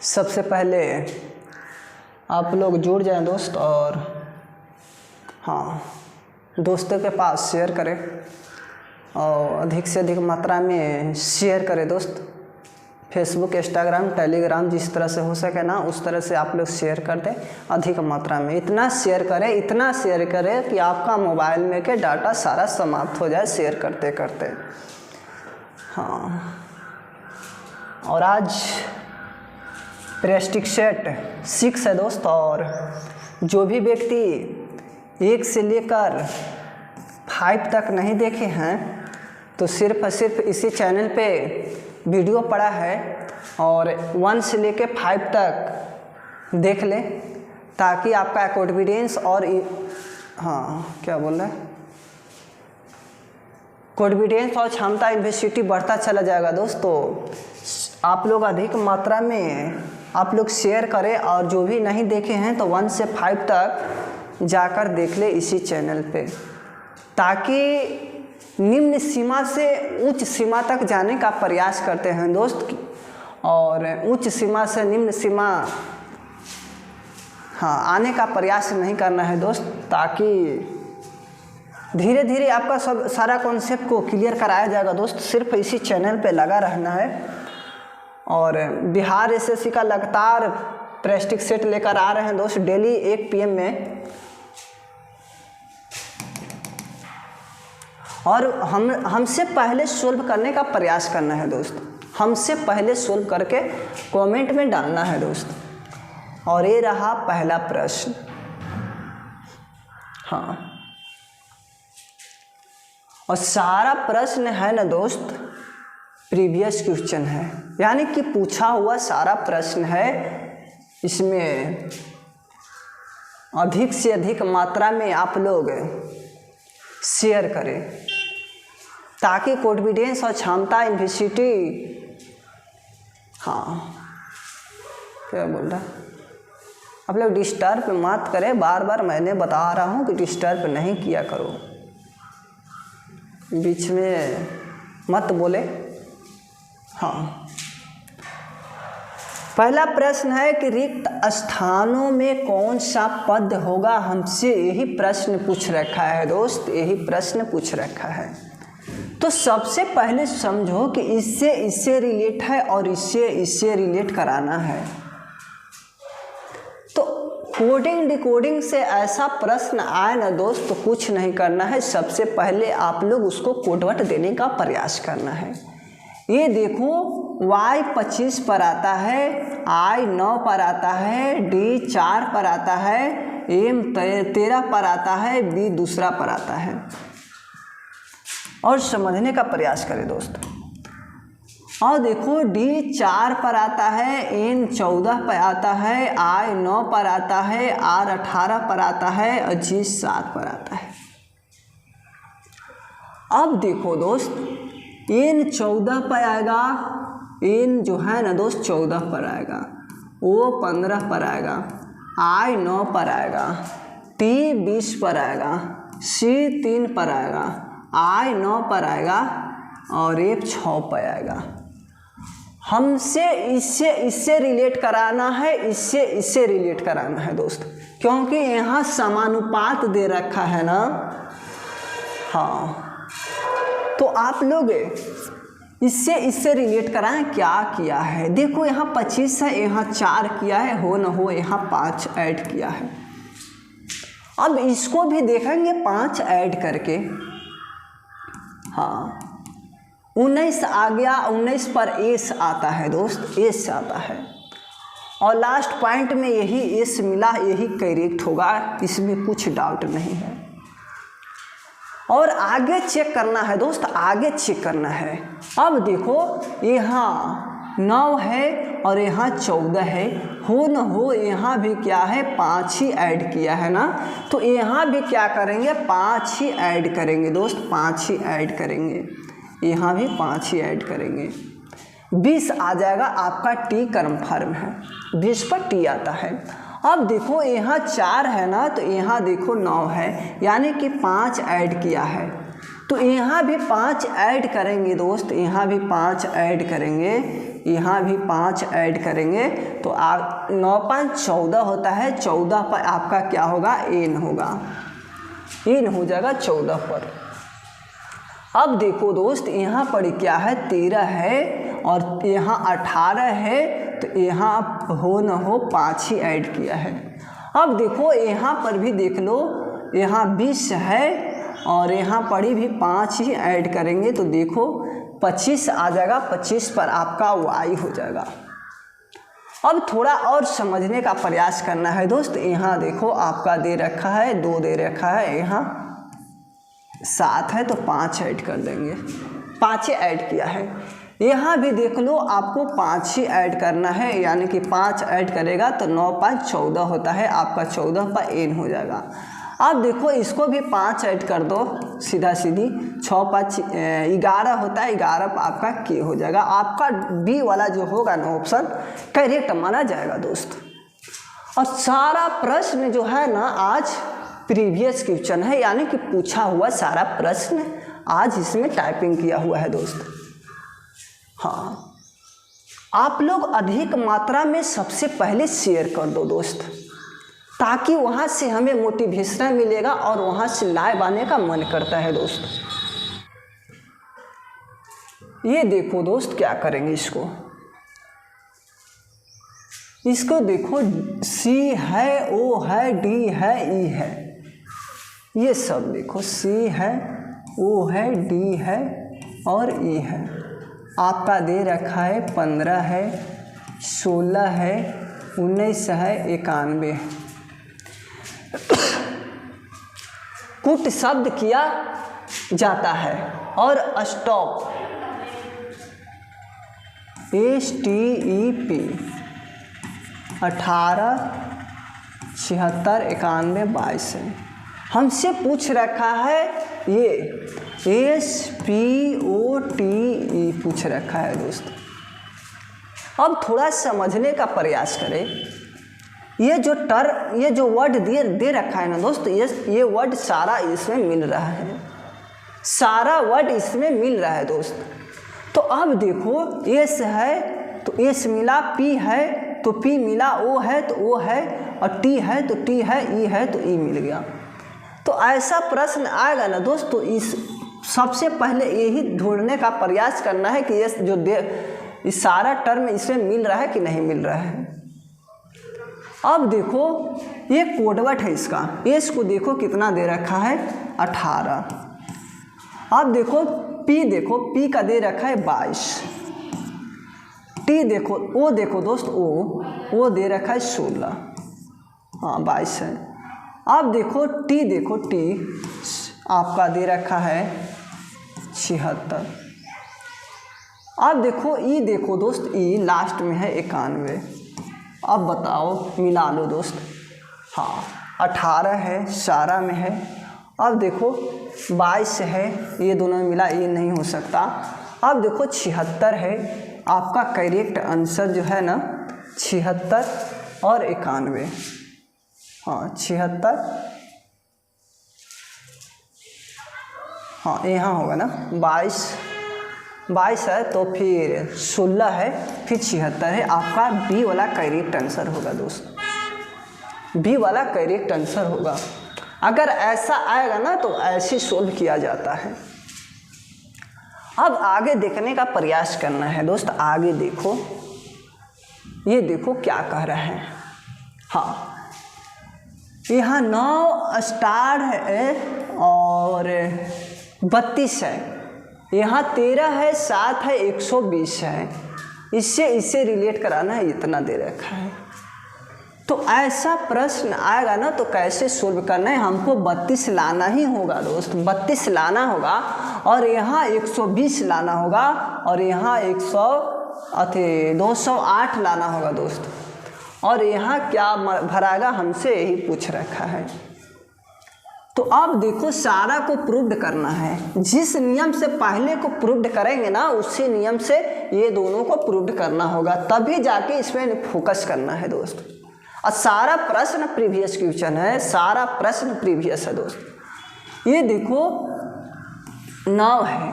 सबसे पहले आप लोग जुड़ जाएं दोस्त, और हाँ, दोस्तों के पास शेयर करें और अधिक से अधिक मात्रा में शेयर करें दोस्त। फेसबुक, इंस्टाग्राम, टेलीग्राम, जिस तरह से हो सके ना उस तरह से आप लोग शेयर कर दें अधिक मात्रा में। इतना शेयर करें कि आपका मोबाइल में के डाटा सारा समाप्त हो जाए शेयर करते करते। हाँ, और आज प्रेस्टिक सेट 6 है दोस्त, और जो भी व्यक्ति 1 से लेकर 5 तक नहीं देखे हैं तो सिर्फ इसी चैनल पे वीडियो पड़ा है, और 1 से लेकर 5 तक देख लें ताकि आपका कॉन्फिडेंस और कॉन्फिडेंस और क्षमता यूनिवर्सिटी बढ़ता चला जाएगा दोस्तों। आप लोग अधिक मात्रा में आप लोग शेयर करें, और जो भी नहीं देखे हैं तो 1 से 5 तक जाकर देख ले इसी चैनल पे, ताकि निम्न सीमा से उच्च सीमा तक जाने का प्रयास करते हैं दोस्त, और उच्च सीमा से निम्न सीमा आने का प्रयास नहीं करना है दोस्त, ताकि धीरे धीरे आपका सब सारा कॉन्सेप्ट को क्लियर कराया जाएगा दोस्त। सिर्फ इसी चैनल पे लगा रहना है, और बिहार एसएससी का लगातार प्रेस्टिक सेट लेकर आ रहे हैं दोस्त डेली 1 PM में, और हमसे पहले सोल्व करने का प्रयास करना है दोस्त। हमसे पहले सोल्व करके कमेंट में डालना है दोस्त। और ये रहा पहला प्रश्न। हाँ, और सारा प्रश्न है ना दोस्त प्रीवियस क्वेश्चन है, यानी कि पूछा हुआ सारा प्रश्न है। इसमें अधिक से अधिक मात्रा में आप लोग शेयर करें ताकि कॉन्फिडेंस और क्षमता यूनिवर्सिटी क्या बोल रहा है, आप लोग डिस्टर्ब मत करें। बार बार मैंने बता रहा हूँ कि डिस्टर्ब नहीं किया करो, बीच में मत बोले। हाँ, पहला प्रश्न है कि रिक्त स्थानों में कौन सा पद होगा। हमसे यही प्रश्न पूछ रखा है दोस्त, यही प्रश्न पूछ रखा है। तो सबसे पहले समझो कि इससे रिलेट है और इससे रिलेट कराना है। तो कोडिंग डिकोडिंग से ऐसा प्रश्न आए ना दोस्त तो कुछ नहीं करना है, सबसे पहले आप लोग उसको कोडवर्ड देने का प्रयास करना है। ये देखो y 25 पर आता है, I 9 पर आता है, D 4 पर आता है, M 13 पर आता है, B दूसरा पर आता है। और समझने का प्रयास करें दोस्त। और देखो D 4 पर आता है, N 14 पर आता है, I 9 पर आता है, R 18 पर आता है और G 7 पर आता है। अब देखो दोस्त N 14 पर आएगा, N जो है ना दोस्त 14 पर आएगा, O 15 पर आएगा, I 9 पर आएगा, T 20 पर आएगा, C 3 पर आएगा, I 9 पर आएगा और F 6 पर आएगा। हमसे इससे रिलेट कराना है, इससे रिलेट कराना है दोस्त, क्योंकि यहाँ समानुपात दे रखा है ना। हाँ, तो आप लोग इससे रिलेट कराएं क्या किया है। देखो यहाँ 25 है, यहाँ 4 किया है, हो न हो यहाँ 5 ऐड किया है। अब इसको भी देखेंगे 5 ऐड करके। हाँ, 19 आ गया, 19 पर एस आता है दोस्त, एस आता है, और लास्ट पॉइंट में यही एस मिला, यही करेक्ट होगा, इसमें कुछ डाउट नहीं है। और आगे चेक करना है दोस्त, आगे चेक करना है। अब देखो यहाँ 9 है और यहाँ 14 है, हो न हो यहाँ भी क्या है 5 ही ऐड किया है ना, तो यहाँ भी क्या करेंगे 5 ही ऐड करेंगे दोस्त, 5 ही ऐड करेंगे, यहाँ भी 5 ही ऐड करेंगे। 20 आ जाएगा, आपका टी कन्फर्म है, 20 पर टी आता है। अब देखो यहाँ 4 है ना, तो यहाँ देखो 9 है, यानी कि 5 ऐड किया है, तो यहाँ भी 5 ऐड करेंगे दोस्त, यहाँ भी 5 ऐड करेंगे, यहाँ भी 5 ऐड करेंगे तो 9 5 14 होता है। 14 पर आपका क्या होगा, n होगा, n हो जाएगा 14 पर। अब देखो दोस्त यहाँ पर क्या है, 13 है और यहाँ 18 है, तो यहाँ हो न हो 5 ही ऐड किया है। अब देखो यहाँ पर भी देख लो, यहाँ 20 है और यहाँ पर भी 5 ही ऐड करेंगे तो देखो 25 आ जाएगा। 25 पर आपका y हो जाएगा। अब थोड़ा और समझने का प्रयास करना है दोस्त। यहाँ देखो आपका दे रखा है 2 दे रखा है, यहाँ 7 है तो 5 ऐड कर देंगे, 5 ऐड किया है। यहाँ भी देख लो आपको 5 ही ऐड करना है, यानी कि 5 ऐड करेगा तो 9 5 14 होता है, आपका 14 पर n हो जाएगा। अब देखो इसको भी 5 ऐड कर दो, सीधा सीधी 6 5 11 होता है, 11 पर आपका k हो जाएगा। आपका बी वाला जो होगा ना ऑप्शन करेक्ट माना जाएगा दोस्त। और सारा प्रश्न जो है ना आज प्रीवियस क्वेश्चन है, यानी कि पूछा हुआ सारा प्रश्न आज इसमें टाइपिंग किया हुआ है दोस्त। हाँ, आप लोग अधिक मात्रा में सबसे पहले शेयर कर दो दोस्त, ताकि वहाँ से हमें मोटिवेशन मिलेगा और वहाँ से लाइव आने का मन करता है दोस्त। ये देखो दोस्त क्या करेंगे, इसको देखो, C है, O है, D है, E है, ये सब देखो C है, O है, D है और E है। आपका दे रखा है 15 है, 16 है, 19 है, 91 है। कुट शब्द किया जाता है और स्टॉप STEP 18 76 91 22 है। हमसे पूछ रखा है ये SPOTE पूछ रखा है दोस्त। अब थोड़ा समझने का प्रयास करें। ये जो वर्ड दे रखा है ना दोस्त, ये वर्ड सारा इसमें मिल रहा है, सारा वर्ड इसमें मिल रहा है दोस्त। तो अब देखो S है तो S मिला, P है तो P मिला, O है तो O है और T है तो T है, E है तो E मिल गया। तो ऐसा प्रश्न आएगा ना दोस्त, तो इस सबसे पहले यही ढूंढने का प्रयास करना है कि ये जो इस सारा टर्म इसमें मिल रहा है कि नहीं मिल रहा है। अब देखो ये कोडवर्ड है इसका, एस को देखो कितना दे रखा है 18। अब देखो पी का दे रखा है 22। टी देखो, ओ देखो दोस्त, ओ दे रखा है 16, हाँ 22 है। अब देखो टी आपका दे रखा है 76। अब देखो ई देखो दोस्त, ई लास्ट में है 91। अब बताओ मिला लो दोस्त, हाँ 18 है, 17 में है। अब देखो 22 है, ये दोनों में मिला, ये नहीं हो सकता। अब देखो 76 है, आपका करेक्ट आंसर जो है ना 76 और 91, हाँ 76, हाँ यहाँ होगा ना 22 है तो फिर 16 है, फिर 76 है। आपका बी वाला करेक्ट आंसर होगा दोस्त, बी वाला करेक्ट आंसर होगा। अगर ऐसा आएगा ना तो ऐसे सोल्व किया जाता है। अब आगे देखने का प्रयास करना है दोस्त। आगे देखो, ये देखो क्या कह रहा है, हाँ यहाँ 9 स्टार है और 32 है, यहाँ 13 है, 7 है, 120 है। इससे रिलेट कराना है, इतना दे रखा है। तो ऐसा प्रश्न आएगा ना तो कैसे सोल्व करना है, हमको 32 लाना ही होगा दोस्त, 32 लाना होगा और यहाँ 120 लाना होगा और यहाँ 208 लाना होगा दोस्त। और यहाँ क्या भराएगा, हमसे यही पूछ रखा है। तो अब देखो सारा को प्रूव्ड करना है, जिस नियम से पहले को प्रूव्ड करेंगे ना उसी नियम से ये दोनों को प्रूव्ड करना होगा, तभी जाके इसमें फोकस करना है दोस्त। और सारा प्रश्न प्रीवियस क्वेश्चन है, सारा प्रश्न प्रीवियस है दोस्त। ये देखो 9 है।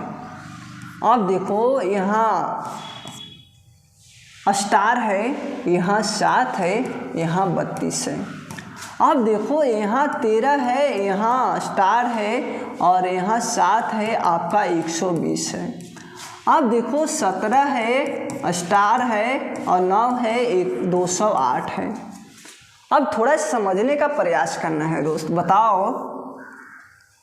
अब देखो यहाँ स्टार है, यहाँ 7 है, यहाँ 32 है। अब देखो यहाँ 13 है, यहाँ स्टार है और यहाँ 7 है, आपका 120 है। अब देखो 17 है, स्टार है और 9 है, 208 है। अब थोड़ा समझने का प्रयास करना है दोस्त। बताओ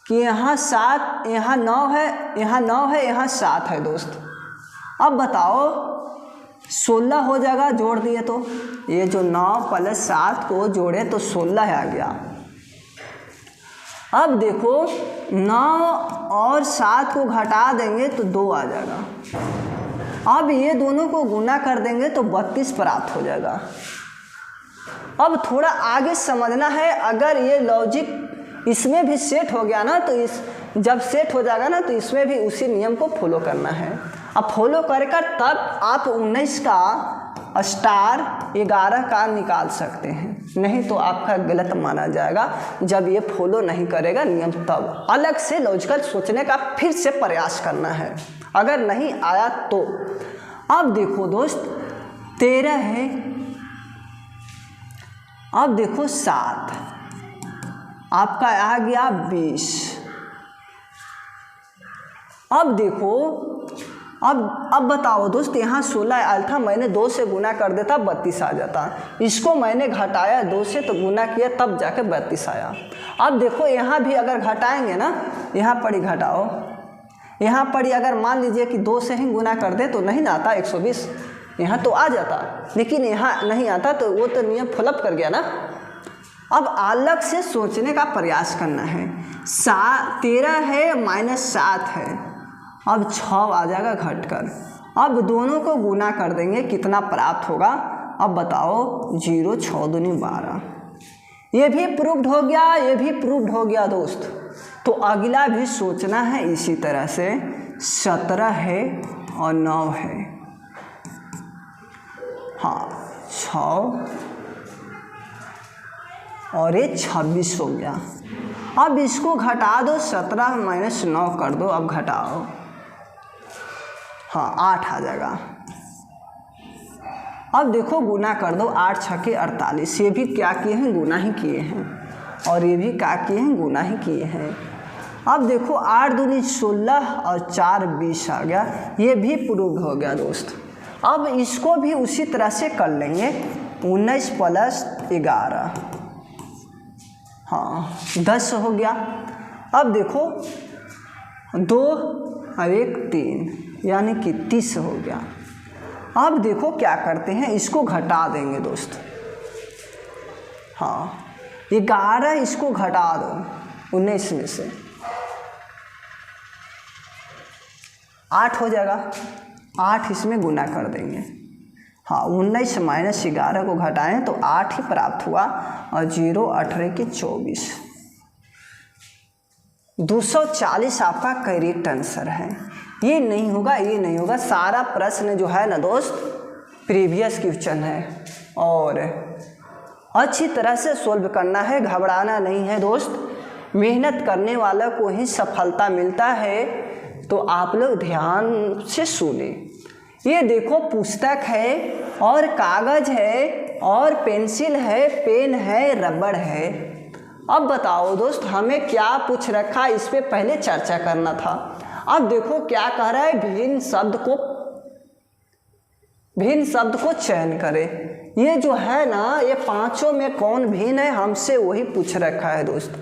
कि यहाँ 7, यहाँ 9 है, यहाँ 9 है, यहाँ 7 है दोस्त। अब बताओ 16 हो जाएगा जोड़ दिए तो, ये जो 9 + 7 को जोड़े तो 16 आ गया। अब देखो 9 और 7 को घटा देंगे तो 2 आ जाएगा। अब ये दोनों को गुना कर देंगे तो 32 प्राप्त हो जाएगा। अब थोड़ा आगे समझना है, अगर ये लॉजिक इसमें भी सेट हो गया ना, तो इस जब सेट हो जाएगा ना, तो इसमें भी उसी नियम को फॉलो करना है। अब फॉलो कर तब आप 19 का स्टार 11 का निकाल सकते हैं, नहीं तो आपका गलत माना जाएगा जब ये फॉलो नहीं करेगा नियम। तब अलग से लॉजिकल सोचने का फिर से प्रयास करना है, अगर नहीं आया तो। अब देखो दोस्त 13 है, अब देखो 7, आपका आ गया 20। अब देखो अब बताओ दोस्त, यहाँ 16 आया था, मैंने 2 से गुना कर देता 32 आ जाता। इसको मैंने घटाया 2 से तो गुना किया तब जाके 32 आया। अब देखो यहाँ भी अगर घटाएंगे ना, यहाँ पर ही घटाओ, यहाँ पर ही अगर मान लीजिए कि 2 से ही गुना कर दे तो नहीं ना आता 120, यहाँ तो आ जाता, लेकिन यहाँ नहीं आता तो वो तो नियम फ्लप कर गया ना। अब अलग से सोचने का प्रयास करना है। 13 है -7 है, अब 6 आ जाएगा घटकर। अब दोनों को गुना कर देंगे, कितना प्राप्त होगा? अब बताओ 0 6 दूनी 12। ये भी प्रूव्ड हो गया, ये भी प्रूव्ड हो गया दोस्त। तो अगला भी सोचना है इसी तरह से। 17 है और 9 है, हाँ 6 और ये 26 हो गया। अब इसको घटा दो, 17 - 9 कर दो, अब घटाओ, हाँ 8 आ जाएगा। अब देखो गुना कर दो, 8 × 6 = 48। ये भी क्या किए हैं? गुना ही किए हैं, और ये भी क्या किए हैं? गुना ही किए हैं। अब देखो 8 दूनी 16 और 4 20 आ गया, ये भी प्रूव हो गया दोस्त। अब इसको भी उसी तरह से कर लेंगे, 19 + 11, हाँ 10 हो गया। अब देखो 2 और 1 3, यानी कि 30 हो गया। अब देखो क्या करते हैं, इसको घटा देंगे दोस्त, हाँ 11 इसको घटा दो 19 में से, 8 हो जाएगा। 8 इसमें गुना कर देंगे, हाँ 19 - 11 को घटाएं तो 8 ही प्राप्त हुआ, और 0 18 के 24, 240 आपका करेक्ट आंसर है। ये नहीं होगा, ये नहीं होगा। सारा प्रश्न जो है ना दोस्त प्रीवियस क्वेश्चन है, और अच्छी तरह से सोल्व करना है, घबराना नहीं है दोस्त। मेहनत करने वाला को ही सफलता मिलता है, तो आप लोग ध्यान से सुने। ये देखो पुस्तक है और कागज़ है और पेंसिल है, पेन है, रबड़ है। अब बताओ दोस्त, हमें क्या पूछ रखा, इस पे पहले चर्चा करना था। अब देखो क्या कह रहा है, भिन्न शब्द को चयन करें। ये जो है ना, ये पांचों में कौन भिन्न है, हमसे वही पूछ रखा है दोस्त।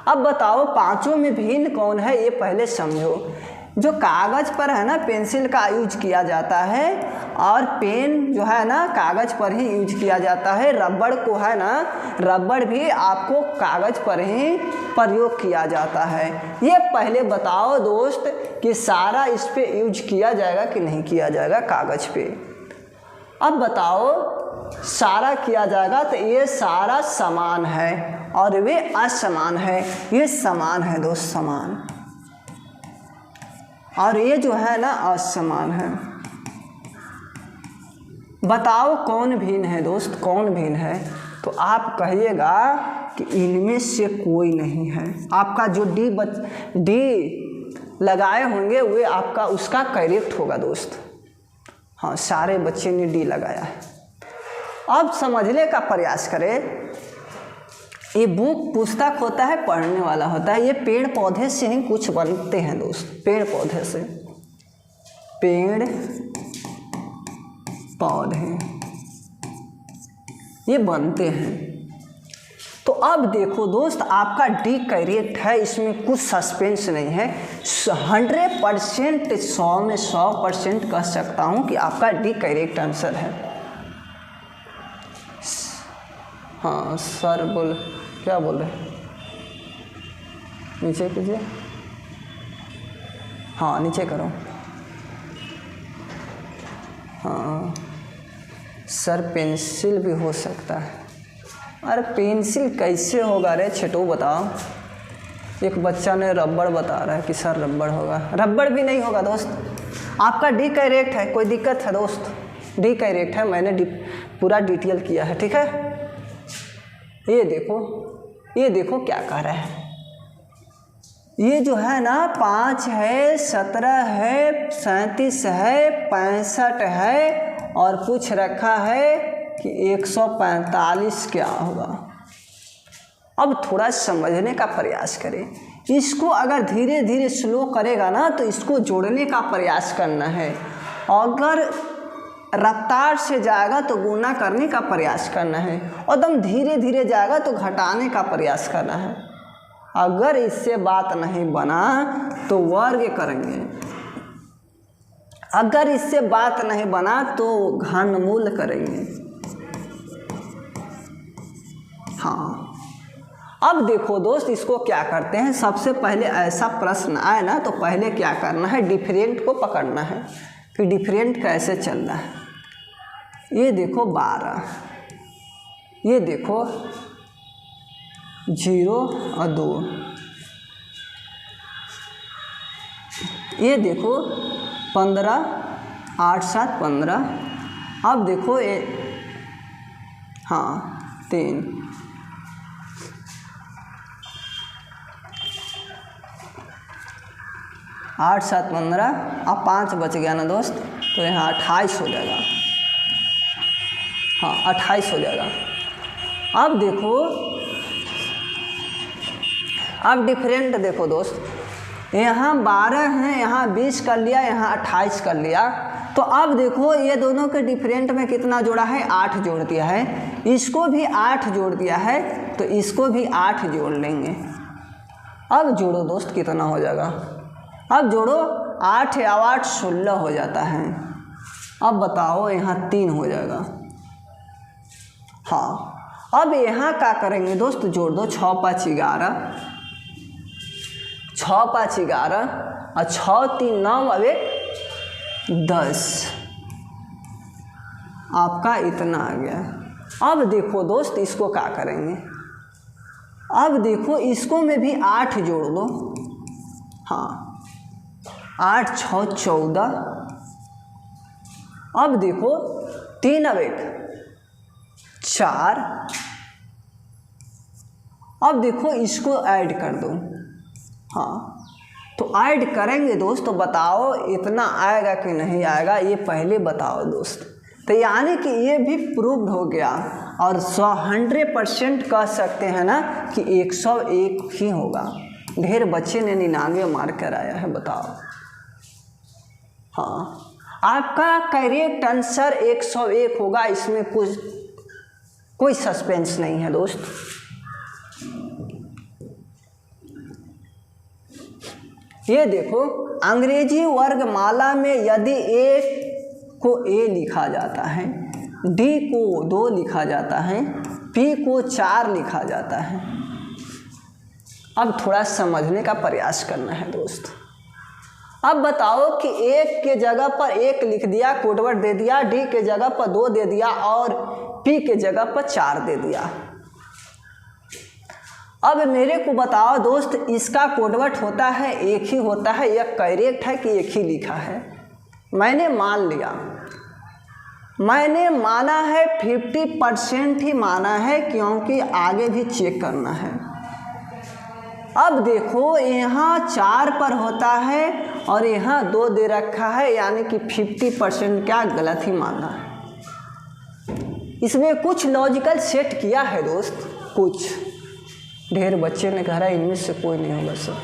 अब बताओ पांचों में भिन्न कौन है, ये पहले समझो। जो कागज़ पर है ना पेंसिल का यूज किया जाता है, और पेन जो है ना कागज़ पर ही यूज किया जाता है। रबड़ को है ना, रबड़ भी आपको कागज़ पर ही प्रयोग किया जाता है। ये पहले बताओ दोस्त कि सारा इस पे यूज किया जाएगा कि नहीं किया जाएगा कागज़ पे। अब बताओ सारा किया जाएगा तो ये सारा समान है और वे असमान है। ये समान है दोस्त, समान, और ये जो है ना असमान है। बताओ कौन भिन्न है दोस्त, कौन भिन्न है? तो आप कहिएगा कि इनमें से कोई नहीं है। आपका जो डी लगाए होंगे वे आपका उसका करेक्ट होगा दोस्त। हाँ, सारे बच्चे ने डी लगाया है। अब समझने का प्रयास करें। ये बुक पुस्तक होता है, पढ़ने वाला होता है। ये पेड़ पौधे से ही कुछ बनते हैं दोस्त, पेड़ पौधे से, पेड़ पौधे ये बनते हैं। तो अब देखो दोस्त, आपका डी करेक्ट है, इसमें कुछ सस्पेंस नहीं है। 100% 100 में 100% कह सकता हूँ कि आपका डी करेक्ट आंसर है। हाँ सर बोल, क्या बोल रहे, नीचे कीजिए। हाँ नीचे करो। हाँ सर पेंसिल भी हो सकता है। अरे पेंसिल कैसे होगा रे छेटू, बताओ। एक बच्चा ने रबड़ बता रहा है कि सर रबड़ होगा, रबड़ भी नहीं होगा दोस्त। आपका डी करेक्ट है, कोई दिक्कत है दोस्त? डी करेक्ट है, मैंने पूरा डिटेल किया है, ठीक है। ये देखो क्या कह रहा है। ये जो है ना 5 है, 17 है, 37 है, 65 है और पूछ रखा है कि 145 क्या होगा। अब थोड़ा समझने का प्रयास करें। इसको अगर धीरे धीरे स्लो करेगा ना तो इसको जोड़ने का प्रयास करना है। अगर रफ्तार से जाएगा तो गुणा करने का प्रयास करना है, और एकदम धीरे धीरे जाएगा तो घटाने का प्रयास करना है। अगर इससे बात नहीं बना तो वर्ग करेंगे, अगर इससे बात नहीं बना तो घनमूल करेंगे। हाँ, अब देखो दोस्त, इसको क्या करते हैं, सबसे पहले ऐसा प्रश्न आए ना तो पहले क्या करना है, डिफरेंट को पकड़ना है कि डिफरेंट कैसे चल रहा है। ये देखो 12, ये देखो 0 और 2, ये देखो 15, 8 7 15। अब देखो ये, हाँ 3, 8 7 15। अब 5 बच गया ना दोस्त, तो यहाँ 28 हो जाएगा। हाँ 28 हो जाएगा। अब देखो, अब डिफरेंट देखो दोस्त, यहाँ 12 है, यहाँ 20 कर लिया, यहाँ 28 कर लिया। तो अब देखो ये दोनों के डिफरेंट में कितना जोड़ा है, 8 जोड़ दिया है। इसको भी 8 जोड़ दिया है, तो इसको भी 8 जोड़ लेंगे। अब जोड़ो दोस्त, कितना हो जाएगा, अब जोड़ो, 8 या 8 16 हो जाता है। अब बताओ, यहाँ 3 हो जाएगा। हाँ, अब यहाँ क्या करेंगे दोस्त, जोड़ दो, 6 5 11, 6 5 11 और 6 3 9 अब 10। आपका इतना आ गया। अब देखो दोस्त, इसको क्या करेंगे, अब देखो इसको में भी 8 जोड़ दो। हाँ 8 6 14। अब देखो 3 अब 1 4। अब देखो इसको ऐड कर दो। हाँ, तो ऐड करेंगे दोस्त, तो बताओ इतना आएगा कि नहीं आएगा, ये पहले बताओ दोस्त। तो यानी कि ये भी प्रूव्ड हो गया, और 100% कह सकते हैं ना कि 101 ही होगा। ढेर बच्चे ने 99 मार्क कराया है, बताओ। हाँ, आपका करेक्ट आंसर 101 होगा, इसमें कोई सस्पेंस नहीं है दोस्त। ये देखो, अंग्रेजी वर्गमाला में यदि ए को ए लिखा जाता है, डी को 2 लिखा जाता है, पी को 4 लिखा जाता है। अब थोड़ा समझने का प्रयास करना है दोस्त। अब बताओ कि एक के जगह पर 1 लिख दिया, कोडवर्ड दे दिया, डी के जगह पर 2 दे दिया और पी के जगह पर 4 दे दिया। अब मेरे को बताओ दोस्त, इसका कोडवर्ड होता है एक ही होता है, यह करेक्ट है कि एक ही लिखा है? मैंने मान लिया, मैंने माना है, 50% ही माना है, क्योंकि आगे भी चेक करना है। अब देखो यहाँ 4 पर होता है और यहाँ 2 दे रखा है, यानी कि 50% क्या गलत ही माना है। इसमें कुछ लॉजिकल सेट किया है दोस्त, कुछ। ढेर बच्चे ने कह रहा है इनमें से कोई नहीं होगा सर,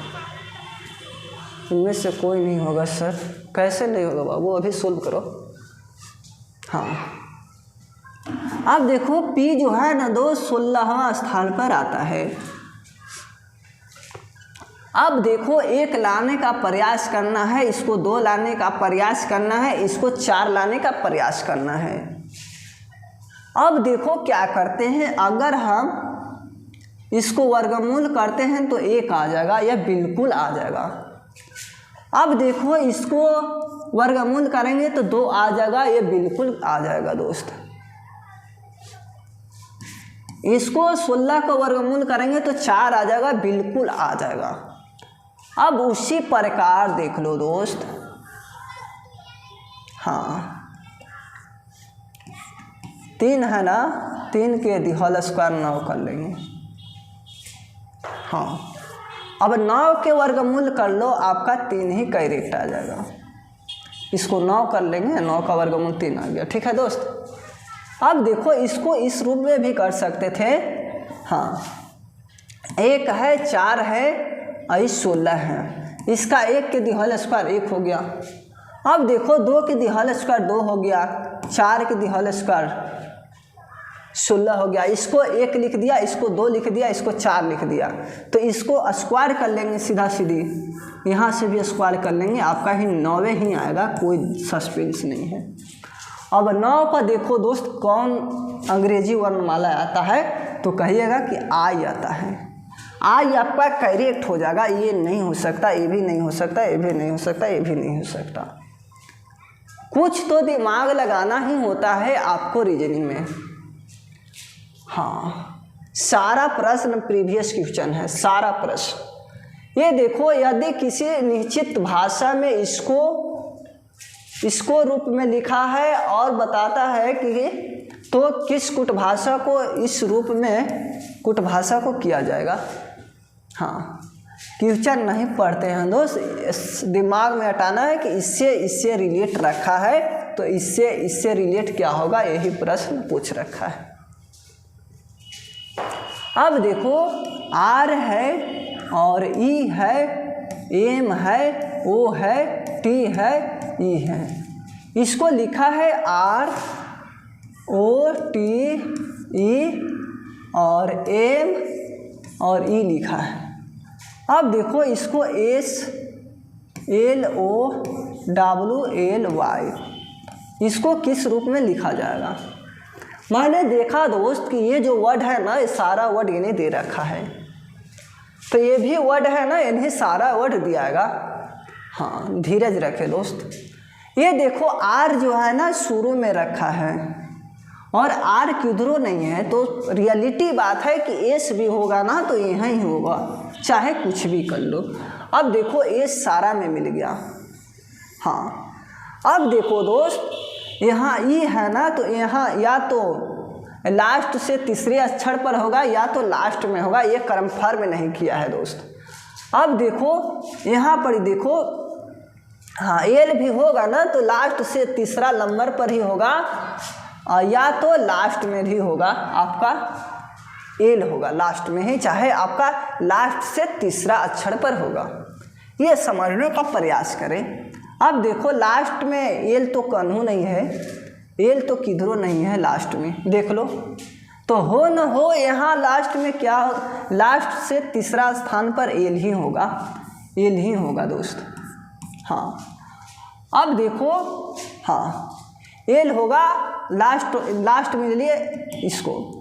इनमें से कोई नहीं होगा सर। कैसे नहीं होगा बाबू, अभी सोल्व करो। हाँ, अब देखो P जो है ना दोस्त 16वां स्थान पर आता है। अब देखो 1 लाने का प्रयास करना है, इसको 2 लाने का प्रयास करना है, इसको 4 लाने का प्रयास करना है। अब देखो क्या करते हैं, अगर हम इसको वर्गमूल करते हैं तो 1 आ जाएगा, यह बिल्कुल आ जाएगा। अब देखो इसको वर्गमूल करेंगे तो 2 आ जाएगा, ये बिल्कुल आ जाएगा दोस्त। इसको 16 का वर्गमूल करेंगे तो 4 आ जाएगा, बिल्कुल आ जाएगा। अब उसी प्रकार देख लो दोस्त, हाँ 3 है ना, 3 के होल स्क्वायर 9 कर लेंगे। हाँ, अब 9 के वर्गमूल कर लो, आपका 3 ही करेक्ट आ जाएगा। इसको 9 कर लेंगे, 9 का वर्गमूल 3 आ गया। ठीक है दोस्त। अब देखो इसको इस रूप में भी कर सकते थे। हाँ, 1 है, 4 है और 16 है, इसका 1 के होल स्क्वायर 1 हो गया। अब देखो 2 के होल स्क्वायर 2 हो गया, 4 के होल स्क्वायर 16 हो गया। इसको 1 लिख दिया, इसको 2 लिख दिया, इसको 4 लिख दिया। तो इसको स्क्वायर कर लेंगे सीधा सीधी, यहाँ से भी स्क्वायर कर लेंगे, आपका ही 9 ही आएगा, कोई सस्पेंस नहीं है। अब 9 पर देखो दोस्त कौन अंग्रेजी वर्णमाला आता है, तो कहिएगा कि आई आता है। आई आपका करेक्ट हो जाएगा, ये नहीं हो सकता, ये भी नहीं हो सकता, ये भी नहीं हो सकता, ये भी नहीं हो सकता। कुछ तो दिमाग लगाना ही होता है आपको रीजनिंग में। हाँ, सारा प्रश्न प्रीवियस क्वेश्चन है, सारा प्रश्न। ये देखो यदि किसी निश्चित भाषा में इसको रूप में लिखा है और बताता है कि तो किस कुटभाषा को इस रूप में कुटभाषा को किया जाएगा। हाँ, क्वेश्चन नहीं पढ़ते हैं दोस्त, दिमाग में हटाना है कि इससे रिलेट रखा है, तो इससे रिलेट क्या होगा, यही प्रश्न पूछ रखा है। अब देखो R है और E है, M है, O है, T है, E है। इसको लिखा है R O T E और M और E लिखा है। अब देखो इसको S L O W L Y, इसको किस रूप में लिखा जाएगा। मैंने देखा दोस्त कि ये जो वर्ड है ना, ये सारा वर्ड इन्हें दे रखा है, तो ये भी वर्ड है ना, इन्हें सारा वर्ड दियाएगा। हाँ, धीरज रखे दोस्त। ये देखो R जो है ना शुरू में रखा है और R किधरों नहीं है, तो रियलिटी बात है कि S भी होगा ना तो यहाँ ही होगा, चाहे कुछ भी कर लो। अब देखो S सारा में मिल गया। हाँ, अब देखो दोस्त यहाँ E है ना, तो यहाँ या तो लास्ट से तीसरे अक्षर पर होगा या तो लास्ट में होगा, ये कंफर्म नहीं किया है दोस्त। अब देखो यहाँ पर देखो, हाँ एल भी होगा ना तो लास्ट से तीसरा नंबर पर ही होगा, या तो लास्ट में भी होगा, आपका एल होगा लास्ट में ही, चाहे आपका लास्ट से तीसरा अक्षर पर होगा। ये समझने का प्रयास करें। अब देखो लास्ट में एल तो कन्हू नहीं है, एल तो किधरों नहीं है लास्ट में, देख लो। तो हो न हो यहाँ लास्ट में क्या, लास्ट से तीसरा स्थान पर एल ही होगा, एल ही होगा दोस्त। हाँ, अब देखो, हाँ एल होगा लास्ट में ले लिए, इसको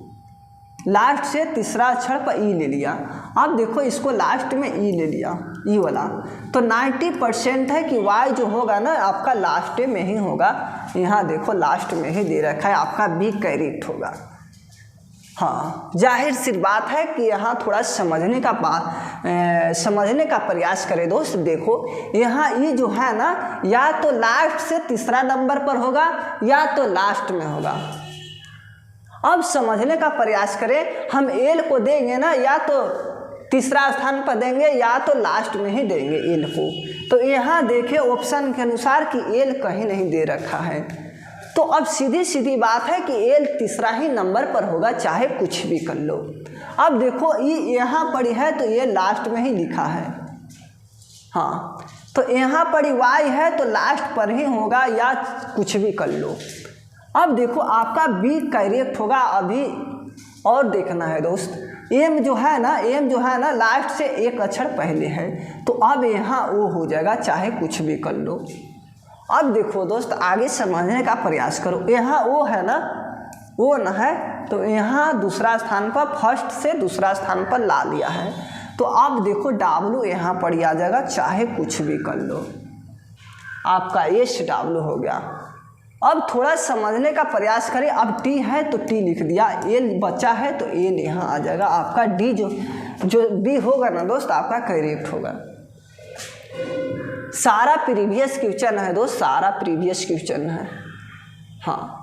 लास्ट से तीसरा अक्षर पर ई ले लिया। अब देखो इसको लास्ट में ई ले लिया, ई वाला, तो 90% है कि वाई जो होगा ना आपका लास्ट में ही होगा। यहाँ देखो लास्ट में ही दे रखा है, आपका बी करेक्ट होगा। हाँ, जाहिर सी बात है कि यहाँ थोड़ा समझने का प्रयास करें दोस्त। देखो यहाँ ई जो है ना, या तो लास्ट से तीसरा नंबर पर होगा या तो लास्ट में होगा। अब समझने का प्रयास करें, हम एल को देंगे ना, या तो तीसरा स्थान पर देंगे या तो लास्ट में ही देंगे एल को। तो यहाँ देखें ऑप्शन के अनुसार कि एल कहीं नहीं दे रखा है, तो अब सीधी सीधी बात है कि एल तीसरा ही नंबर पर होगा, चाहे कुछ भी कर लो। अब देखो ये यहाँ पर है तो ये लास्ट में ही लिखा है, हाँ, तो यहाँ पर वाई है तो लास्ट पर ही होगा या कुछ भी कर लो। अब देखो आपका बी करेक्ट होगा अभी, और देखना है दोस्त, एम जो है ना लास्ट से एक अक्षर पहले है, तो अब यहाँ ओ हो जाएगा, चाहे कुछ भी कर लो। अब देखो दोस्त आगे समझने का प्रयास करो, यहाँ ओ है ना, ओ न है तो यहाँ दूसरा स्थान पर फर्स्ट से दूसरा स्थान पर ला लिया है, तो अब देखो डब्लू यहाँ पर आ जाएगा, चाहे कुछ भी कर लो, आपका एस डब्लू हो गया। अब थोड़ा समझने का प्रयास करें, अब टी है तो टी लिख दिया, एल बचा है तो एल यहाँ आ जाएगा, आपका डी जो बी होगा ना दोस्त आपका करेक्ट होगा। सारा प्रीवियस क्वेश्चन है दोस्त, सारा प्रीवियस क्वेश्चन है, हाँ।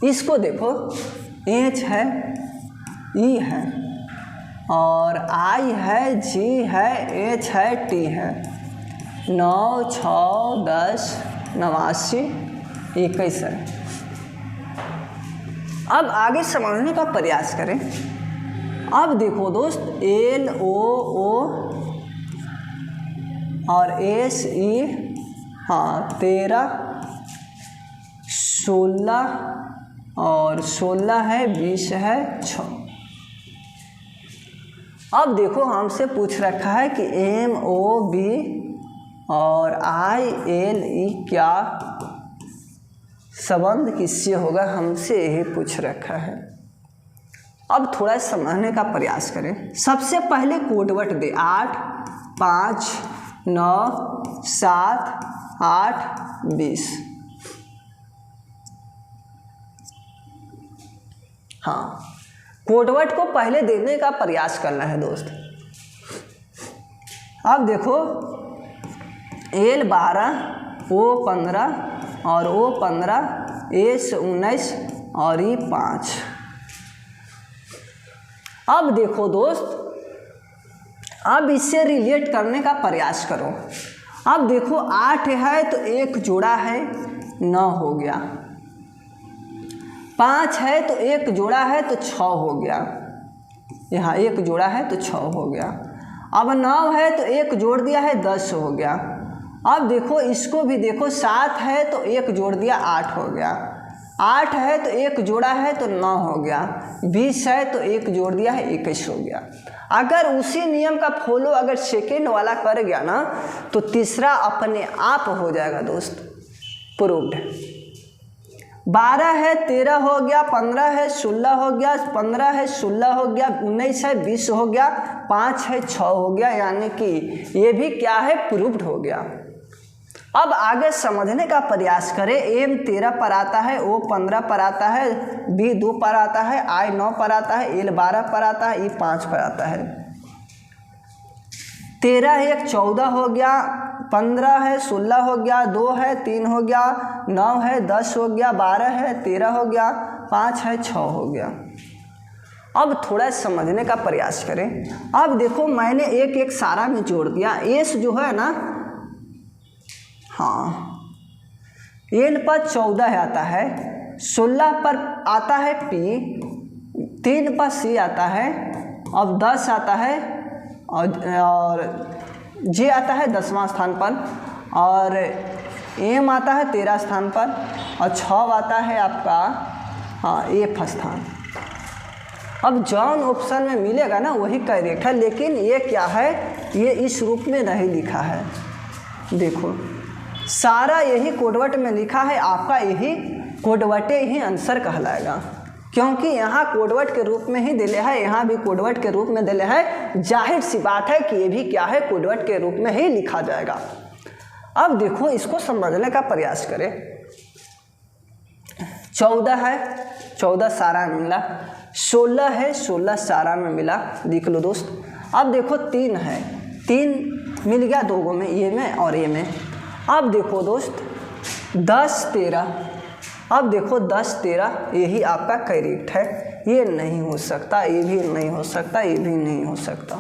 इसको देखो एच है, ई है और आई है, जी है, एच है, टी है, 9, 6, 10, 89, 21 है। अब आगे समझने का प्रयास करें। अब देखो दोस्त एल ओ और एस ई, हाँ 13, 16 और 16 है, 20 है, 6। अब देखो हमसे पूछ रखा है कि एम ओ बी और आई एल ई क्या संबंध किससे होगा, हमसे यही पूछ रखा है। अब थोड़ा समझने का प्रयास करें। सबसे पहले कोडवर्ड दे, 8, 5, 9, 7, 8, 20, हाँ, कोडवर्ड को पहले देने का प्रयास करना है दोस्त। अब देखो एल 12, ओ 15 और ओ 15, एस 19 और ई 5। अब देखो दोस्त, अब इससे रिलेट करने का प्रयास करो। अब देखो 8 है तो एक जोड़ा है, 9 हो गया। 5 है तो एक जोड़ा है तो 6 हो गया, यहाँ एक जोड़ा है तो 6 हो गया। अब 9 है तो एक जोड़ दिया है, 10 हो गया। अब देखो इसको भी देखो, 7 है तो एक जोड़ दिया, 8 हो गया। 8 है तो एक जोड़ा है तो 9 हो गया। 20 है तो एक जोड़ दिया है, 21 हो गया। अगर उसी नियम का फॉलो अगर सेकेंड वाला कर गया ना तो तीसरा अपने आप हो जाएगा दोस्त, प्रूव्ड। 12 है 13 हो गया, 15 है 16 हो गया, 15 है 16 हो गया, 19 है 20 हो गया, 5 है 6 हो गया, यानी कि ये भी क्या है, प्रूव्ड हो गया। अब आगे समझने का प्रयास करें। एम 13 पर आता है, ओ 15 पर आता है, बी 2 पर आता है, आई 9 पर आता है, एल 12 पर आता है, ई 5 पर आता है। 13 है 1 14 हो गया, 15 है 16 हो गया, 2 है 3 हो गया, 9 है 10 हो गया, 12 है 13 हो गया, 5 है 6 हो गया। अब थोड़ा समझने का प्रयास करें। अब देखो मैंने एक एक सारा में जोड़ दिया। एस जो है ना, हाँ, एन पर 14 आता है, 16 पर आता है पी, 3 पर सी आता है, अब 10 आता है और जे आता है 10वां स्थान पर, और एम आता है 13 स्थान पर, और 6 आता है आपका, हाँ, एफ स्थान। अब जौन ऑप्शन में मिलेगा ना वही करेक्ट है, लेकिन ये क्या है, ये इस रूप में नहीं लिखा है। देखो सारा यही कोडवर्ड में लिखा है, आपका यही कोडवर्ड ही आंसर कहलाएगा, क्योंकि यहाँ कोडवर्ड के रूप में ही दिले है, यहाँ भी कोडवर्ड के रूप में दिले है। जाहिर सी बात है कि ये भी क्या है, कोडवर्ड के रूप में ही लिखा जाएगा। अब देखो इसको समझने का प्रयास करें। 14 है, 14 सारा में मिला, 16 है, 16 सारा में मिला, देख लो दोस्त। अब देखो 3 है, 3 मिल गया 2 में, ये में और ये में। अब देखो दोस्त 10 13, अब देखो 10 13 यही आपका करेक्ट है। ये नहीं हो सकता, ये भी नहीं हो सकता, ये भी नहीं हो सकता।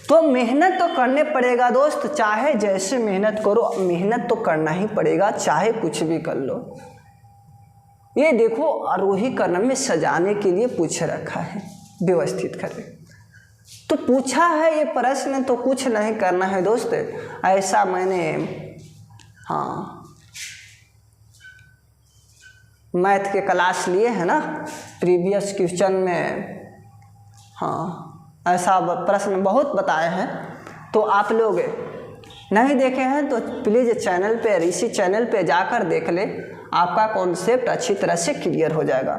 तो मेहनत तो करने पड़ेगा दोस्त, चाहे जैसे मेहनत करो, मेहनत तो करना ही पड़ेगा, चाहे कुछ भी कर लो। ये देखो आरोही कर्ण में सजाने के लिए पूछ रखा है, व्यवस्थित करें। तो पूछा है ये प्रश्न, तो कुछ नहीं करना है दोस्त। ऐसा मैंने मैथ के क्लास लिए है ना, प्रीवियस क्वेश्चन में ऐसा प्रश्न बहुत बताए हैं। तो आप लोग नहीं देखे हैं तो प्लीज़ चैनल पे, इसी चैनल पे जाकर देख ले, आपका कॉन्सेप्ट अच्छी तरह से क्लियर हो जाएगा।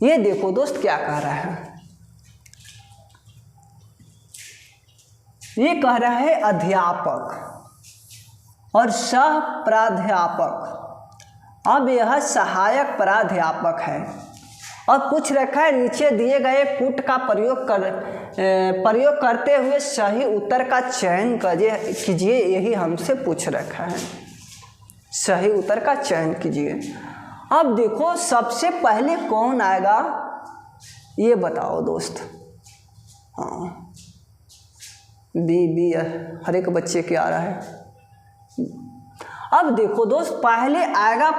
ये देखो दोस्त क्या कह रहा है, ये कह रहा है अध्यापक और सह प्राध्यापक। अब यह सहायक प्राध्यापक है और पूछ रखा है नीचे दिए गए पुट का प्रयोग करते हुए सही उत्तर का चयन कीजिए। यही हमसे पूछ रखा है, सही उत्तर का चयन कीजिए। अब देखो सबसे पहले कौन आएगा ये बताओ दोस्त। बी हर एक बच्चे के आ रहा है। अब देखो दोस्त पहले आएगा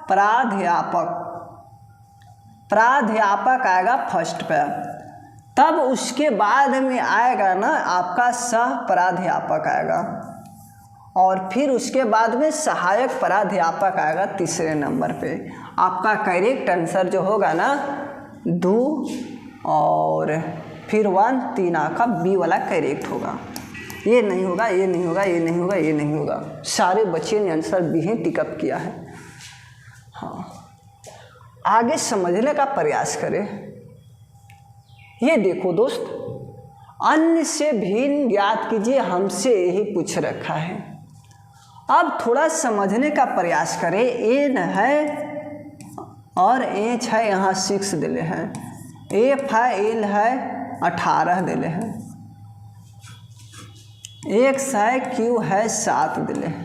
प्राध्यापक, प्राध्यापक आएगा फर्स्ट पे, तब उसके बाद में आएगा ना आपका सह प्राध्यापक आएगा, और फिर उसके बाद में सहायक प्राध्यापक आएगा तीसरे नंबर पे। आपका करेक्ट आंसर जो होगा ना 2 और फिर 1, 3 आपका बी वाला करेक्ट होगा। ये नहीं होगा, ये नहीं होगा, ये नहीं होगा, ये नहीं होगा। सारे बच्चे ने आंसर बी ही टिकअप किया है। आगे समझने का प्रयास करें। ये देखो दोस्त अन्य से भिन्न ज्ञात कीजिए, हमसे यही पूछ रखा है। अब थोड़ा समझने का प्रयास करें। एन है और एच है, यहाँ 6 दिले हैं, एफ है, एल है 18 दिले हैं, एक्स है, क्यू है 7 दिले हैं।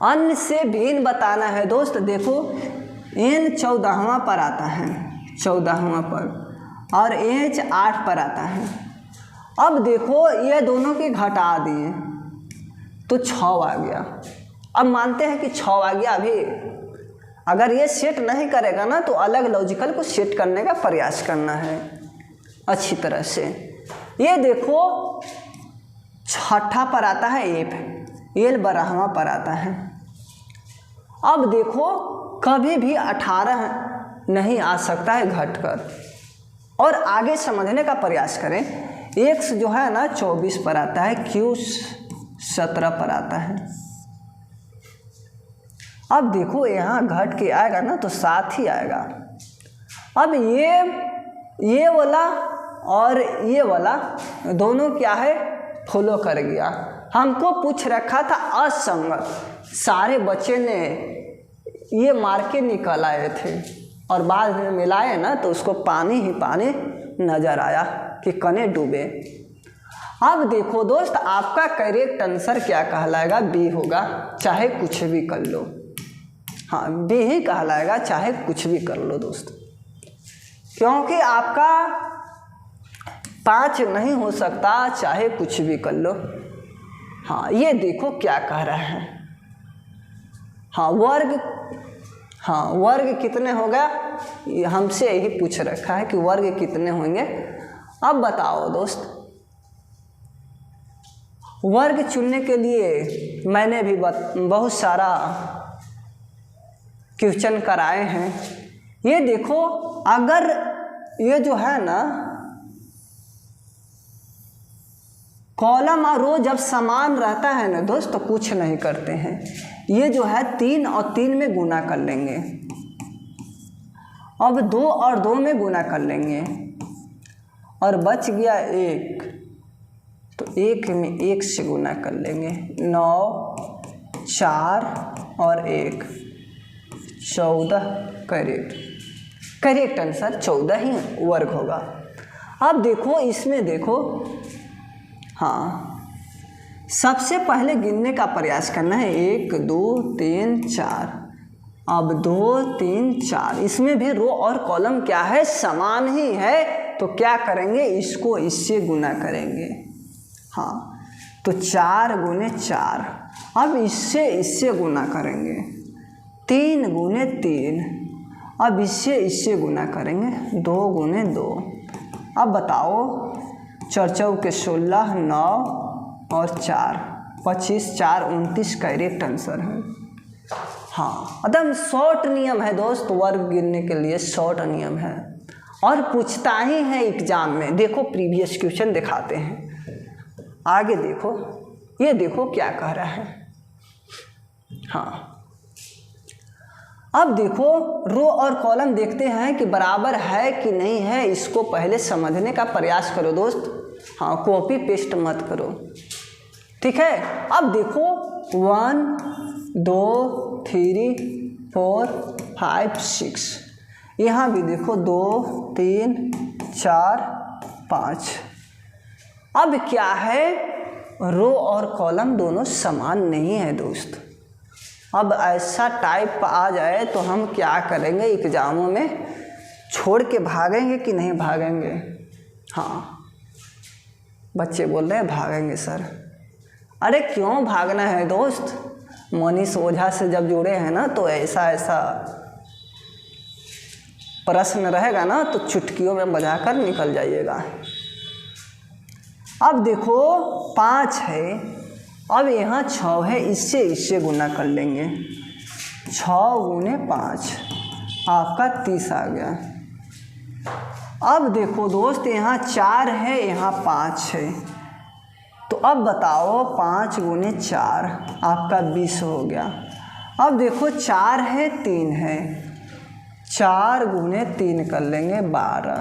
अन्य से भिन्न बताना है दोस्त। देखो एन 14वां पर आता है, 14वां पर, और एच 8 पर आता है। अब देखो ये दोनों की घटा दिए तो 6 आ गया। अब मानते हैं कि 6 आ गया। अभी अगर ये सेट नहीं करेगा ना तो अलग लॉजिकल को सेट करने का प्रयास करना है अच्छी तरह से। ये देखो 6ठा पर आता है एफ, एल 12वां पर आता है। अब देखो कभी भी 18 नहीं आ सकता है घटकर। और आगे समझने का प्रयास करें। एक्स जो है ना 24 पर आता है, क्यू 17 पर आता है। अब देखो यहाँ घट के आएगा ना तो 7 ही आएगा। अब ये वाला और ये वाला दोनों क्या है, फॉलो कर गया। हमको पूछ रखा था असंगत, सारे बच्चे ने ये मार के निकल आए थे और बाद में मिलाए ना तो उसको पानी ही पानी नजर आया कि कने डूबे। अब देखो दोस्त आपका करेक्ट आंसर क्या कहलाएगा, बी होगा, चाहे कुछ भी कर लो। बी ही कहलाएगा, चाहे कुछ भी कर लो दोस्त, क्योंकि आपका 5 नहीं हो सकता, चाहे कुछ भी कर लो। ये देखो क्या कह रहा है। वर्ग कितने हो गया, हमसे यही पूछ रखा है कि वर्ग कितने होंगे। अब बताओ दोस्त, वर्ग चुनने के लिए मैंने भी बहुत सारा क्वेश्चन कराए हैं। ये देखो अगर ये जो है ना कॉलम और रो जब समान रहता है ना दोस्त तो कुछ नहीं करते हैं। ये जो है 3 और 3 में गुना कर लेंगे, अब 2 और 2 में गुना कर लेंगे और बच गया 1, तो 1 में 1 से गुना कर लेंगे। 9, 4 और 1 14 करेक्ट आंसर 14 ही वर्ग होगा। अब देखो इसमें देखो सबसे पहले गिनने का प्रयास करना है, 1 2 3 4। अब 2 3 4, इसमें भी रो और कॉलम क्या है, समान ही है, तो क्या करेंगे, इसको इससे गुना करेंगे। हाँ, तो 4 गुने 4। अब इससे गुना करेंगे, 3 गुने 3। अब इससे गुना करेंगे, 2 गुने 2। अब बताओ, 4 चौके 16, 9 और 4 25, 4 29 करेक्ट आंसर है। हाँ, एकदम शॉर्ट नियम है दोस्त, वर्ग गिनने के लिए शॉर्ट नियम है और पूछता ही है एग्जाम में। देखो प्रीवियस क्वेश्चन दिखाते हैं, आगे देखो, ये देखो क्या कह रहा है। हाँ, अब देखो रो और कॉलम देखते हैं कि बराबर है कि नहीं है, इसको पहले समझने का प्रयास करो दोस्त। हाँ, कॉपी पेस्ट मत करो, ठीक है। अब देखो 1 2 3 4 5 6, यहाँ भी देखो 2 3 4 5। अब क्या है, रो और कॉलम दोनों समान नहीं है दोस्त। अब ऐसा टाइप आ जाए तो हम क्या करेंगे, एग्जामों में छोड़ के भागेंगे कि नहीं भागेंगे। हाँ, बच्चे बोल रहे हैं भागेंगे सर। अरे क्यों भागना है दोस्त, मनीष ओझा से जब जुड़े हैं ना, तो ऐसा ऐसा प्रश्न रहेगा ना, तो चुटकियों में बजाकर निकल जाइएगा। अब देखो 5 है, अब यहाँ 6 है, इससे गुना कर लेंगे, 6 गुने 5, आपका 30 आ गया। अब देखो दोस्त, यहाँ 4 है, यहाँ 5 है, तो अब बताओ 5 गुने 4, आपका 20 हो गया। अब देखो 4 है 3 है, 4 गुने 3 कर लेंगे 12।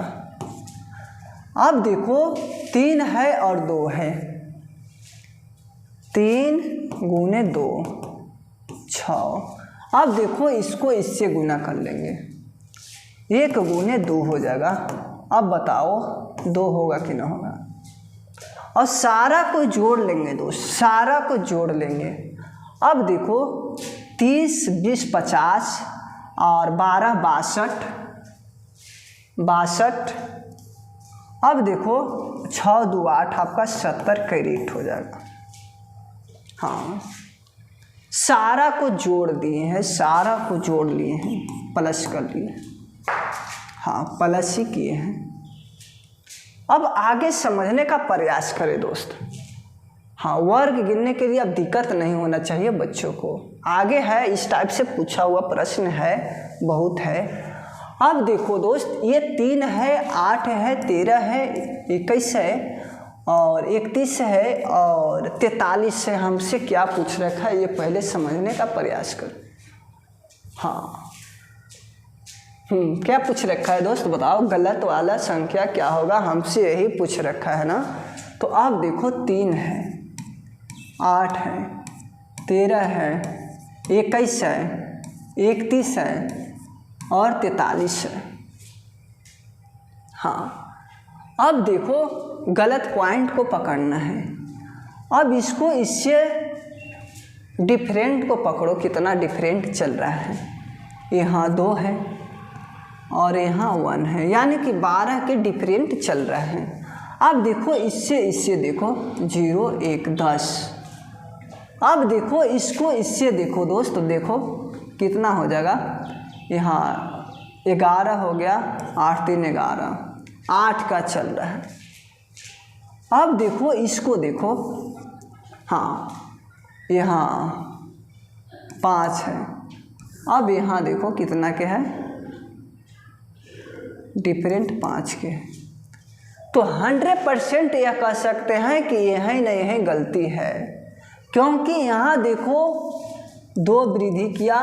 अब देखो 3 है और 2 है, 3 गुने 2 6। अब देखो इसको इससे गुना कर लेंगे, 1 गुने 2 हो जाएगा। अब बताओ 2 होगा कि ना होगा। और सारा को जोड़ लेंगे दोस्त, सारा को जोड़ लेंगे। अब देखो 30 20 50 और 12 62। अब देखो 6 2 8, आपका 70 करेक्ट हो जाएगा। हाँ, सारा को जोड़ दिए हैं, सारा को जोड़ लिए हैं, प्लस कर लिए। हाँ, प्लस ही किए हैं। अब आगे समझने का प्रयास करें दोस्त। हाँ, वर्ग गिनने के लिए अब दिक्कत नहीं होना चाहिए बच्चों को। आगे है, इस टाइप से पूछा हुआ प्रश्न है, बहुत है। अब देखो दोस्त, ये 3 है, 8 है, 13 है, 21 है और 31 है और 43 है। हमसे क्या पूछ रखा है, ये पहले समझने का प्रयास करो। हाँ, क्या पूछ रखा है दोस्त, बताओ गलत वाला संख्या क्या होगा, हमसे यही पूछ रखा है ना। तो आप देखो 3 है, 8 है, 13 है, 21 है, 31 है और 43 है। हाँ, अब देखो गलत पॉइंट को पकड़ना है। अब इसको इससे डिफरेंट को पकड़ो, कितना डिफरेंट चल रहा है। यहाँ 2 है और यहाँ 1 है, यानी कि 12 के डिफरेंट चल रहा है। अब देखो इससे देखो 0 1 10। अब देखो इसको इससे देखो दोस्त, देखो कितना हो जाएगा, यहाँ 11 हो गया, 8 3 11, 8 का चल रहा है। अब देखो इसको देखो, हाँ यहाँ 5 है। अब यहाँ देखो कितना के है, डिफरेंट 5 के। तो 100% यह कह सकते हैं कि यह नहीं है, गलती है, क्योंकि यहाँ देखो 2 वृद्धि किया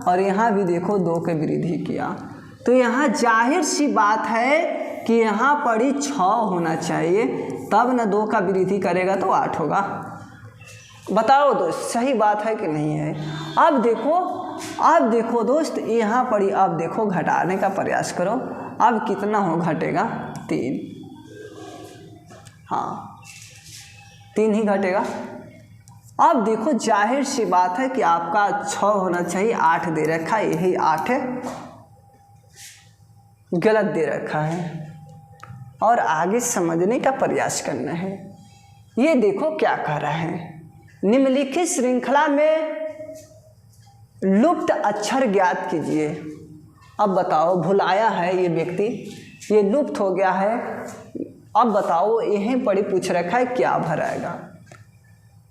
और यहाँ भी देखो 2 के वृद्धि किया। तो यहाँ जाहिर सी बात है कि यहाँ पर ही 6 होना चाहिए, तब ना 2 का वृद्धि करेगा तो 8 होगा। बताओ दोस्त, सही बात है कि नहीं है। अब देखो दोस्त, यहाँ पर ही अब देखो घटाने का प्रयास करो। अब कितना हो घटेगा, 3। हाँ, 3 ही घटेगा। अब देखो जाहिर सी बात है कि आपका 6 होना चाहिए, 8 दे रखा है, यही 8 है, गलत दे रखा है और आगे समझने का प्रयास करना है। ये देखो क्या कह रहा है, निम्नलिखित श्रृंखला में लुप्त अक्षर ज्ञात कीजिए। अब बताओ, भुलाया है ये व्यक्ति, ये लुप्त हो गया है, अब बताओ यहीं पर ही पूछ रखा है क्या भराएगा।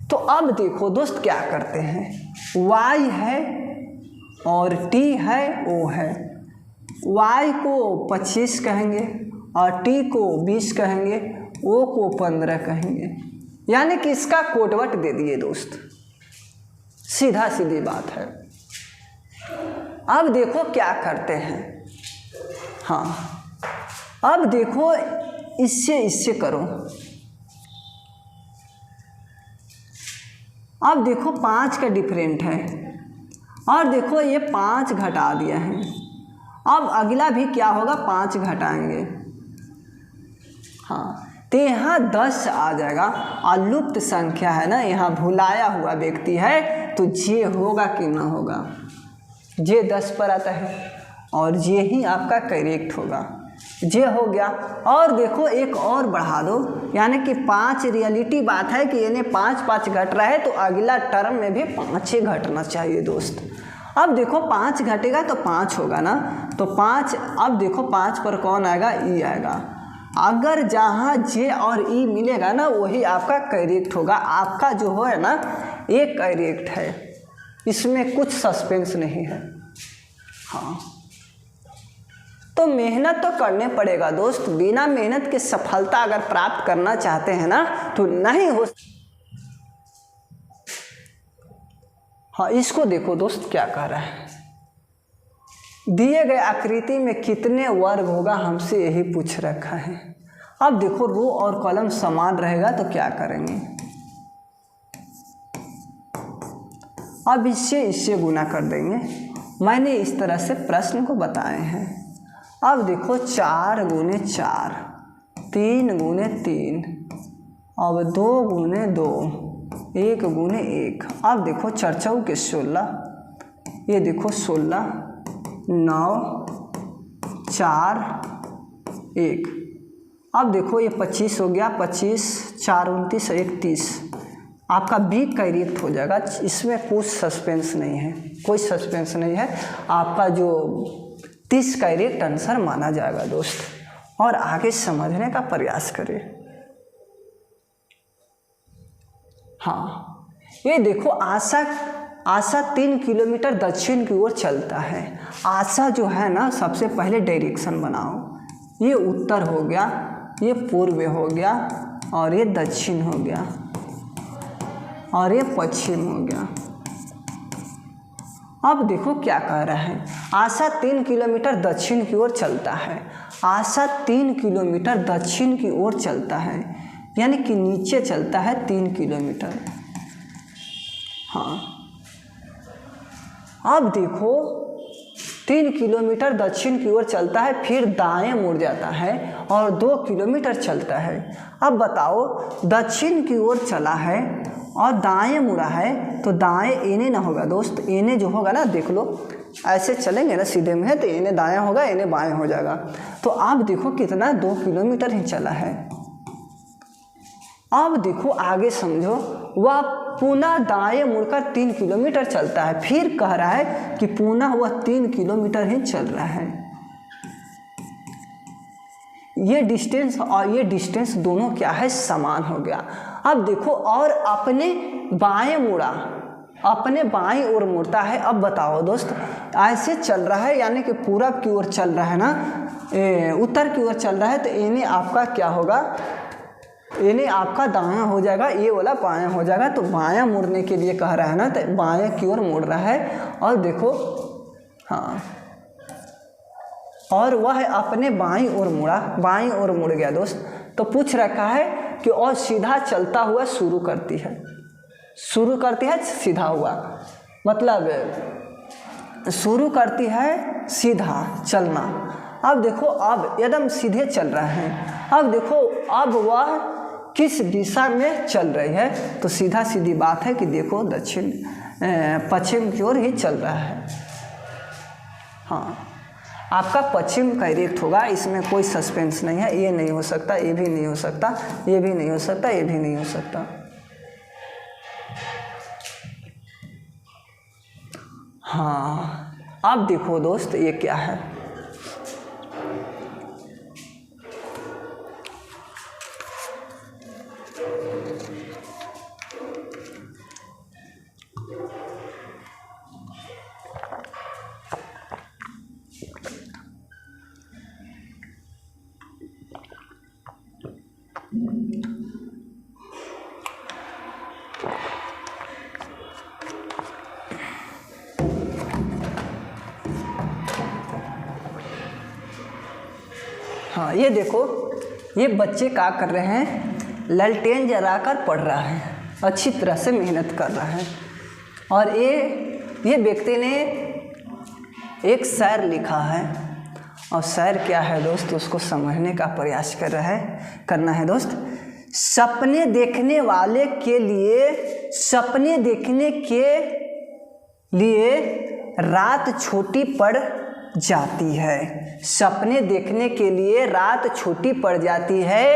तो अब देखो दोस्त क्या करते हैं, y है और t है, o है। y को 25 कहेंगे और t को 20 कहेंगे, o को 15 कहेंगे, यानी कि इसका कोटवट दे दिए दोस्त, सीधा सीधी बात है। अब देखो क्या करते हैं, हाँ अब देखो इससे करो। अब देखो 5 का डिफरेंट है और देखो ये 5 घटा दिया है। अब अगला भी क्या होगा, 5 घटाएंगे, हाँ तो यहाँ 10 आ जाएगा। और लुप्त संख्या है ना, यहाँ भुलाया हुआ व्यक्ति है, तो जे होगा कि ना होगा, जे 10 पर आता है और जे ही आपका करेक्ट होगा, जे हो गया। और देखो एक और बढ़ा दो, यानी कि 5 रियलिटी बात है कि यानी 5 घट रहा है, तो अगला टर्म में भी 5 ही घटना चाहिए दोस्त। अब देखो 5 घटेगा तो 5 होगा ना, तो 5, अब देखो 5 पर कौन आएगा, ई आएगा। अगर जहाँ जे और ई मिलेगा ना, वही आपका करेक्ट होगा। आपका जो है ना ये करेक्ट है, इसमें कुछ सस्पेंस नहीं है। हाँ तो मेहनत तो करने पड़ेगा दोस्त, बिना मेहनत के सफलता अगर प्राप्त करना चाहते हैं ना तो नहीं हो। हाँ इसको देखो दोस्त क्या कह रहा है, दिए गए आकृति में कितने वर्ग होगा, हमसे यही पूछ रखा है। अब देखो रो और कॉलम समान रहेगा तो क्या करेंगे, अब इससे गुना कर देंगे। मैंने इस तरह से प्रश्न को बताए हैं। अब देखो 4 गुने 4, 3 गुने 3, अब 2 गुने 2, 1 गुने 1। अब देखो 4 चौके 16, ये देखो 16, 9, 4, 1। अब देखो ये 25 हो गया, 25, 4, 29, 1, 30। आपका बी करेक्ट हो जाएगा, इसमें कुछ सस्पेंस नहीं है, कोई सस्पेंस नहीं है। आपका जो 30 करेक्ट आंसर माना जाएगा दोस्त। और आगे समझने का प्रयास करिए। हाँ ये देखो आशा 3 किलोमीटर दक्षिण की ओर चलता है। आशा जो है ना, सबसे पहले डायरेक्शन बनाओ, ये उत्तर हो गया, ये पूर्व हो गया, और ये दक्षिण हो गया, और ये पश्चिम हो गया। अब देखो क्या कह रहा है, आशा 3 किलोमीटर दक्षिण की ओर चलता है। आशा 3 किलोमीटर दक्षिण की ओर चलता है, यानी कि नीचे चलता है 3 किलोमीटर। हाँ अब देखो 3 किलोमीटर दक्षिण की ओर चलता है, फिर दाएं मुड़ जाता है और 2 किलोमीटर चलता है। अब बताओ दक्षिण की ओर चला है और दाएं मुड़ा है, तो दाएं एने ना होगा दोस्त, एने जो होगा ना, देख लो ऐसे चलेंगे ना सीधे में है, तो एने दाएं होगा, एने बाएं हो जाएगा। तो अब देखो कितना 2 किलोमीटर ही चला है। अब देखो आगे समझो, वह पुनः दाएं मुड़कर 3 किलोमीटर चलता है, फिर कह रहा है कि पुनः वह 3 किलोमीटर ही चल रहा है। ये डिस्टेंस और ये डिस्टेंस दोनों क्या है, समान हो गया। अब देखो और अपने बाएं मुड़ा, अपने बाएं ओर मुड़ता है। अब बताओ दोस्त, ऐसे चल रहा है यानी कि पूरब की ओर चल रहा है ना, उत्तर की ओर चल रहा है, तो इन्हें आपका क्या होगा, इन्हें आपका दायां हो जाएगा, ये वाला बायां हो जाएगा। तो बायां मुड़ने के लिए कह रहा है ना, तो बाएं की ओर मुड़ रहा है। और देखो हाँ, और वह अपने बाईं ओर मुड़ा, बाईं ओर मुड़ गया दोस्त। तो पूछ रखा है कि और सीधा चलता हुआ शुरू करती है, शुरू करती है सीधा हुआ, मतलब शुरू करती है सीधा चलना। अब देखो अब एकदम सीधे चल रहा है। अब देखो अब वह किस दिशा में चल रही है, तो सीधा सीधी बात है कि देखो पश्चिम की ओर ही चल रहा है। हाँ, आपका पश्चिम करेक्ट होगा, इसमें कोई सस्पेंस नहीं है। ये नहीं हो सकता, ये भी नहीं हो सकता, ये भी नहीं हो सकता, ये भी नहीं हो सकता। हाँ, अब देखो दोस्त ये क्या है। हाँ, ये देखो, ये बच्चे क्या कर रहे हैं, लालटेन जलाकर पढ़ रहा है, अच्छी तरह से मेहनत कर रहा है। और ये व्यक्ति ने एक शायर लिखा है, और शायर क्या है दोस्त, उसको समझने का प्रयास करना है दोस्त। सपने देखने वाले के लिए, सपने देखने के लिए रात छोटी पड़ जाती है। सपने देखने के लिए रात छोटी पड़ जाती है,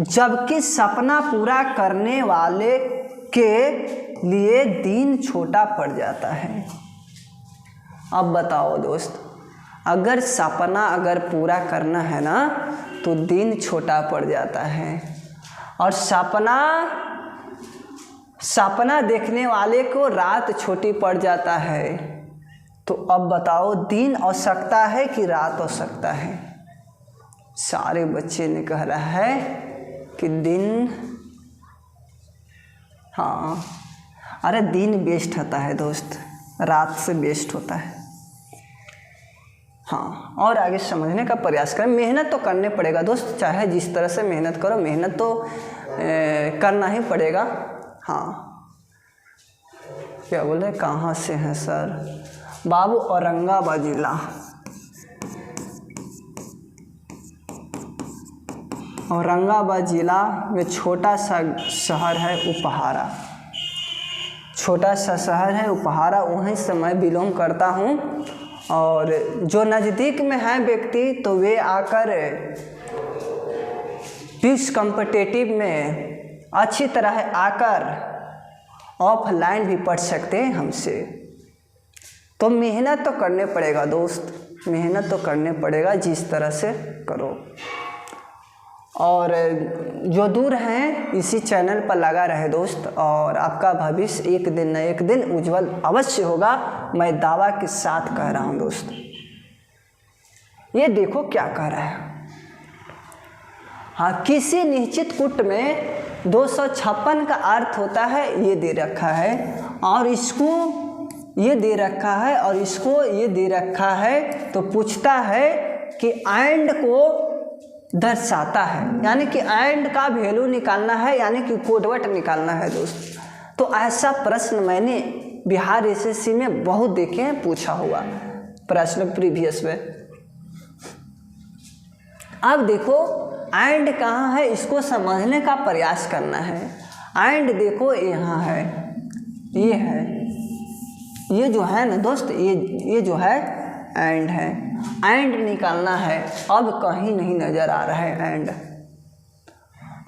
जबकि सपना पूरा करने वाले के लिए दिन छोटा पड़ जाता है। अब बताओ दोस्त, अगर सपना अगर पूरा करना है ना, तो दिन छोटा पड़ जाता है, और सपना देखने वाले को रात छोटी पड़ जाता है। तो अब बताओ, दिन आवश्यकता है कि रात आवश्यकता है? सारे बच्चे ने कह रहा है कि दिन। हाँ, अरे दिन बेस्ट होता है दोस्त, रात से बेस्ट होता है। हाँ, और आगे समझने का प्रयास करें। मेहनत तो करने पड़ेगा दोस्त, चाहे जिस तरह से मेहनत करो, मेहनत तो करना ही पड़ेगा। हाँ, क्या बोल रहे, कहाँ से हैं सर? बाबू औरंगाबाद जिला। औरंगाबाद जिला में छोटा सा शहर है उपहारा, छोटा सा शहर है उपहारा, वहीं से मैं बिलोंग करता हूँ। और जो नज़दीक में है व्यक्ति, तो वे आकर पीस कॉम्पिटिटिव में अच्छी तरह आकर ऑफलाइन भी पढ़ सकते हैं हमसे। तो मेहनत तो करने पड़ेगा दोस्त, मेहनत तो करने पड़ेगा, जिस तरह से करो। और जो दूर हैं, इसी चैनल पर लगा रहे दोस्त, और आपका भविष्य एक दिन न एक दिन उज्जवल अवश्य होगा, मैं दावा के साथ कह रहा हूँ दोस्त। ये देखो क्या कह रहा है। हाँ, किसी निश्चित कुट में 256 का अर्थ होता है, ये दे रखा है, और इसको ये दे रखा है, और इसको ये दे रखा है। तो पूछता है कि एंड को दर्शाता है, यानी कि एंड का वैल्यू निकालना है, यानी कि कोडवर्ड निकालना है दोस्त। तो ऐसा प्रश्न मैंने बिहार एसएससी में बहुत देखे हैं, पूछा हुआ प्रश्न प्रीवियस में। अब देखो एंड कहाँ है, इसको समझने का प्रयास करना है। एंड देखो यहाँ है, ये है, ये जो है ना दोस्त, ये जो है एंड है, एंड निकालना है। अब कहीं नहीं नज़र आ रहा है एंड।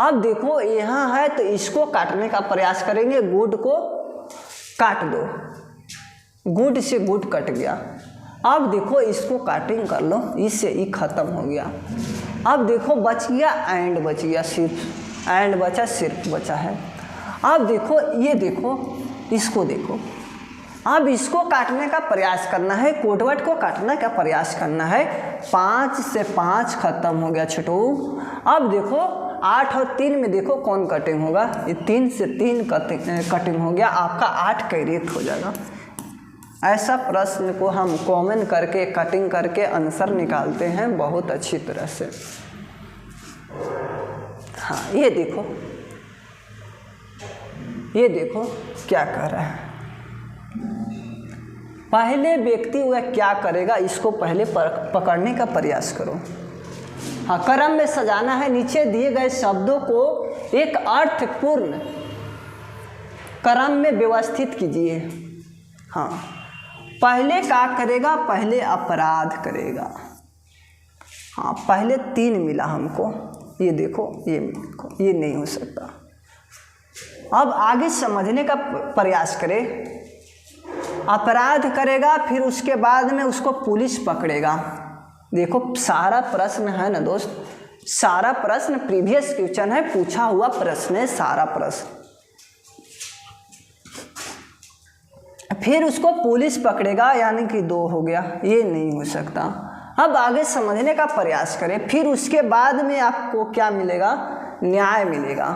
अब देखो यहाँ है, तो इसको काटने का प्रयास करेंगे, गुड को काट दो, गुड से गुड कट गया। अब देखो इसको काटिंग कर लो, इससे ये खत्म हो गया। अब देखो बच गया एंड, बच गया, सिर्फ एंड बचा, सिर्फ बचा है। अब देखो ये देखो, इसको देखो, अब इसको काटने का प्रयास करना है, कोडवर्ड को काटने का प्रयास करना है। 5 से 5 खत्म हो गया छोटू। अब देखो 8 और 3 में देखो कौन कटिंग होगा, ये 3 से 3 कटिंग हो गया, आपका 8 करेक्ट हो जाएगा। ऐसा प्रश्न को हम कॉमन करके कटिंग करके आंसर निकालते हैं बहुत अच्छी तरह से। हाँ, ये देखो, ये देखो क्या कह रहा है। पहले व्यक्ति वह क्या करेगा, इसको पहले पकड़ने का प्रयास करो। हाँ, क्रम में सजाना है। नीचे दिए गए शब्दों को एक अर्थपूर्ण क्रम में व्यवस्थित कीजिए। हाँ, पहले क्या करेगा, पहले अपराध करेगा। हाँ, पहले 3 मिला हमको, ये देखो, ये नहीं हो सकता। अब आगे समझने का प्रयास करें। अपराध करेगा, फिर उसके बाद में उसको पुलिस पकड़ेगा। देखो सारा प्रश्न है ना दोस्त, सारा प्रश्न प्रीवियस क्वेश्चन है, पूछा हुआ प्रश्न है सारा प्रश्न। फिर उसको पुलिस पकड़ेगा, यानी कि 2 हो गया, ये नहीं हो सकता। अब आगे समझने का प्रयास करें। फिर उसके बाद में आपको क्या मिलेगा, न्याय मिलेगा।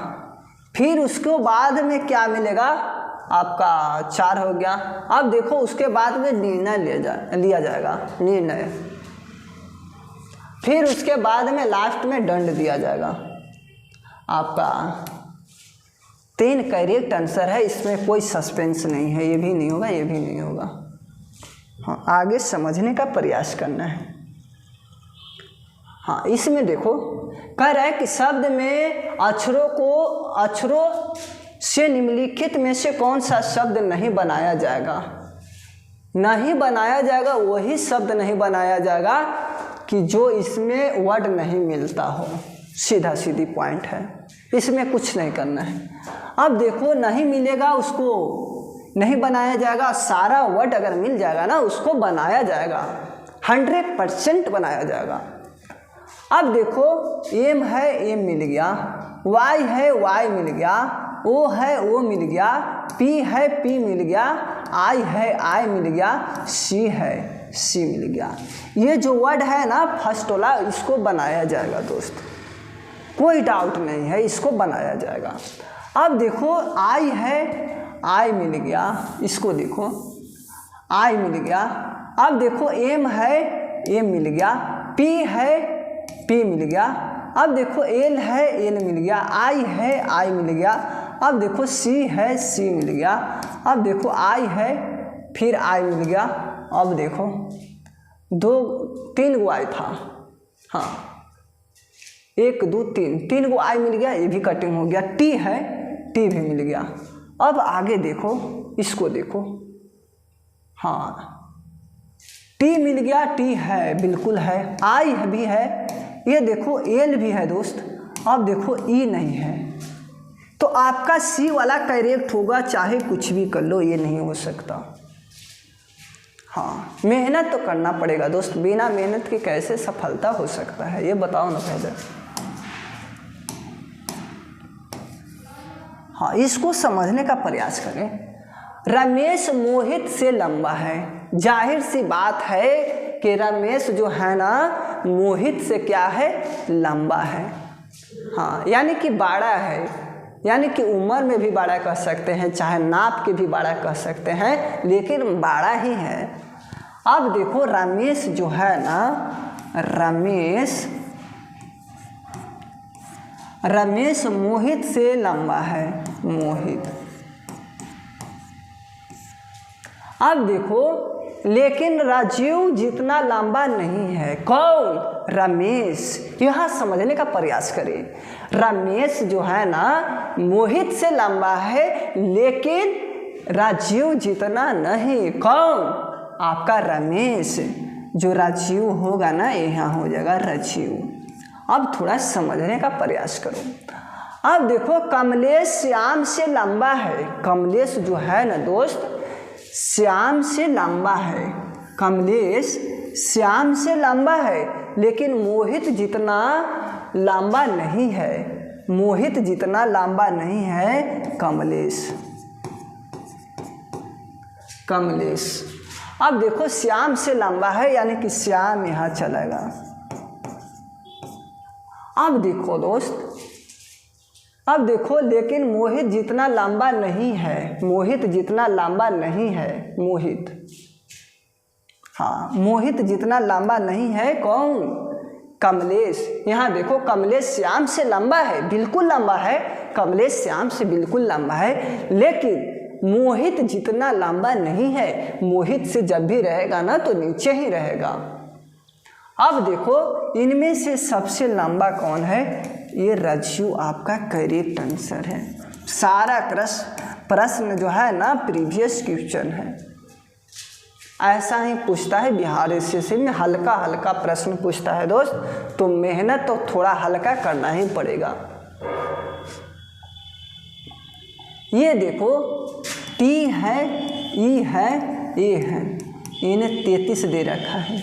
फिर उसके बाद में क्या मिलेगा, आपका 4 हो गया। अब देखो उसके बाद में निर्णय लिया जाएगा, निर्णय। फिर उसके बाद में लास्ट में दंड दिया जाएगा। आपका 3 करेक्ट आंसर है, इसमें कोई सस्पेंस नहीं है। ये भी नहीं होगा, ये भी नहीं होगा। हाँ, आगे समझने का प्रयास करना है। हाँ, इसमें देखो कह रहा है कि शब्द में अक्षरों से निम्नलिखित में से कौन सा शब्द नहीं बनाया जाएगा। नहीं बनाया जाएगा, वही शब्द नहीं बनाया जाएगा कि जो इसमें वर्ड नहीं मिलता हो। सीधा सीधी पॉइंट है, इसमें कुछ नहीं करना है। अब देखो नहीं मिलेगा, उसको नहीं बनाया जाएगा। सारा वर्ड अगर मिल जाएगा ना, उसको बनाया जाएगा, 100% बनाया जाएगा। अब देखो एम है, एम मिल गया, वाई है, वाई मिल गया, ओ है, ओ मिल गया, पी है, पी मिल गया, आई है, आई मिल गया, सी है, सी मिल गया। ये जो वर्ड है ना फर्स्ट वाला, इसको बनाया जाएगा दोस्त, कोई डाउट नहीं है, इसको बनाया जाएगा। अब देखो आई है, आई मिल गया, इसको देखो आई मिल गया। अब देखो एम है, एम मिल गया, पी है, पी मिल गया। अब देखो एल है, एल मिल गया, आई है, आई मिल गया। अब देखो सी है, सी मिल गया। अब देखो आई है, फिर आई मिल गया। अब देखो 3 गो आई था। हाँ, 1 2 3 गो आई मिल गया, ये भी कटिंग हो गया। टी है, टी भी मिल गया। अब आगे देखो, इसको देखो। हाँ, टी मिल गया, टी है, बिल्कुल है। आई भी है, ये देखो एल भी है दोस्त। अब देखो ई नहीं है, तो आपका सी वाला करेक्ट होगा, चाहे कुछ भी कर लो, ये नहीं हो सकता। हाँ, मेहनत तो करना पड़ेगा दोस्त, बिना मेहनत के कैसे सफलता हो सकता है, ये बताओ ना पहले। हाँ, इसको समझने का प्रयास करें। रमेश मोहित से लंबा है, जाहिर सी बात है कि रमेश जो है ना मोहित से क्या है, लंबा है। हाँ, यानी कि बड़ा है, यानी कि उम्र में भी बड़ा कह सकते हैं, चाहे नाप के भी बड़ा कह सकते हैं, लेकिन बड़ा ही है। अब देखो रमेश जो है ना, रमेश मोहित से लंबा है, मोहित। अब देखो लेकिन राजीव जितना लंबा नहीं है। कौन? रमेश। यहाँ समझने का प्रयास करें। रमेश जो है ना मोहित से लंबा है, लेकिन राजीव जितना नहीं। कौन? आपका रमेश। जो राजीव होगा ना, यहाँ हो जाएगा राजीव। अब थोड़ा समझने का प्रयास करो। अब देखो कमलेश श्याम से लंबा है। कमलेश जो है ना दोस्त, श्याम से लंबा है। कमलेश श्याम से लंबा है, लेकिन मोहित जितना लंबा नहीं है। मोहित जितना लंबा नहीं है कमलेश। कमलेश। अब देखो श्याम से लंबा है, यानी कि श्याम यहाँ चलेगा। अब देखो दोस्त, अब देखो लेकिन मोहित जितना लंबा नहीं है। मोहित जितना लंबा नहीं है। मोहित, हाँ, मोहित जितना लंबा नहीं है। कौन? कमलेश। यहाँ देखो कमलेश श्याम से लंबा है, बिल्कुल लंबा है। कमलेश श्याम से बिल्कुल लंबा है, लेकिन मोहित जितना लंबा नहीं है। मोहित से जब भी रहेगा ना तो नीचे ही रहेगा। अब देखो इनमें से सबसे लंबा कौन है? ये रज्जु आपका करेक्ट आंसर है। सारा प्रश्न जो है ना प्रीवियस क्वेश्चन है, ऐसा ही पूछता है बिहार एसएससी में, हल्का हल्का प्रश्न पूछता है दोस्त, तो मेहनत तो थोड़ा हल्का करना ही पड़ेगा। ये देखो टी है, ई है, ए है, इन्हें 33 दे रखा है।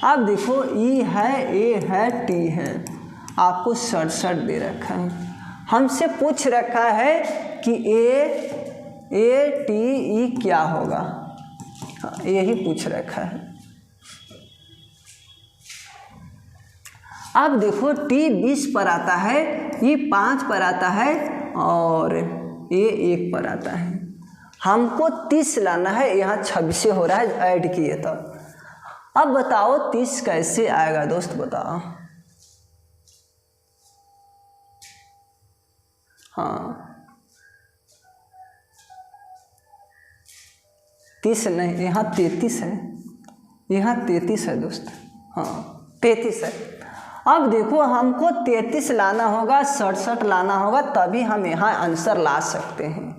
अब देखो ई है, ए है, टी है, आपको 67 दे रखा है। हमसे पूछ रखा है कि ए टी ई क्या होगा, हाँ यही पूछ रखा है। अब देखो टी 20 पर आता है, ई 5 पर आता है और ए 1 पर आता है। हमको 30 लाना है, यहाँ 26 हो रहा है ऐड किए तो। अब बताओ 30 कैसे आएगा दोस्त, बताओ। हाँ 30 नहीं, यहाँ 33 है, यहाँ 33 है दोस्त, हाँ 33 है। अब देखो हमको 33 लाना होगा, 67 लाना होगा, तभी हम यहाँ आंसर ला सकते हैं।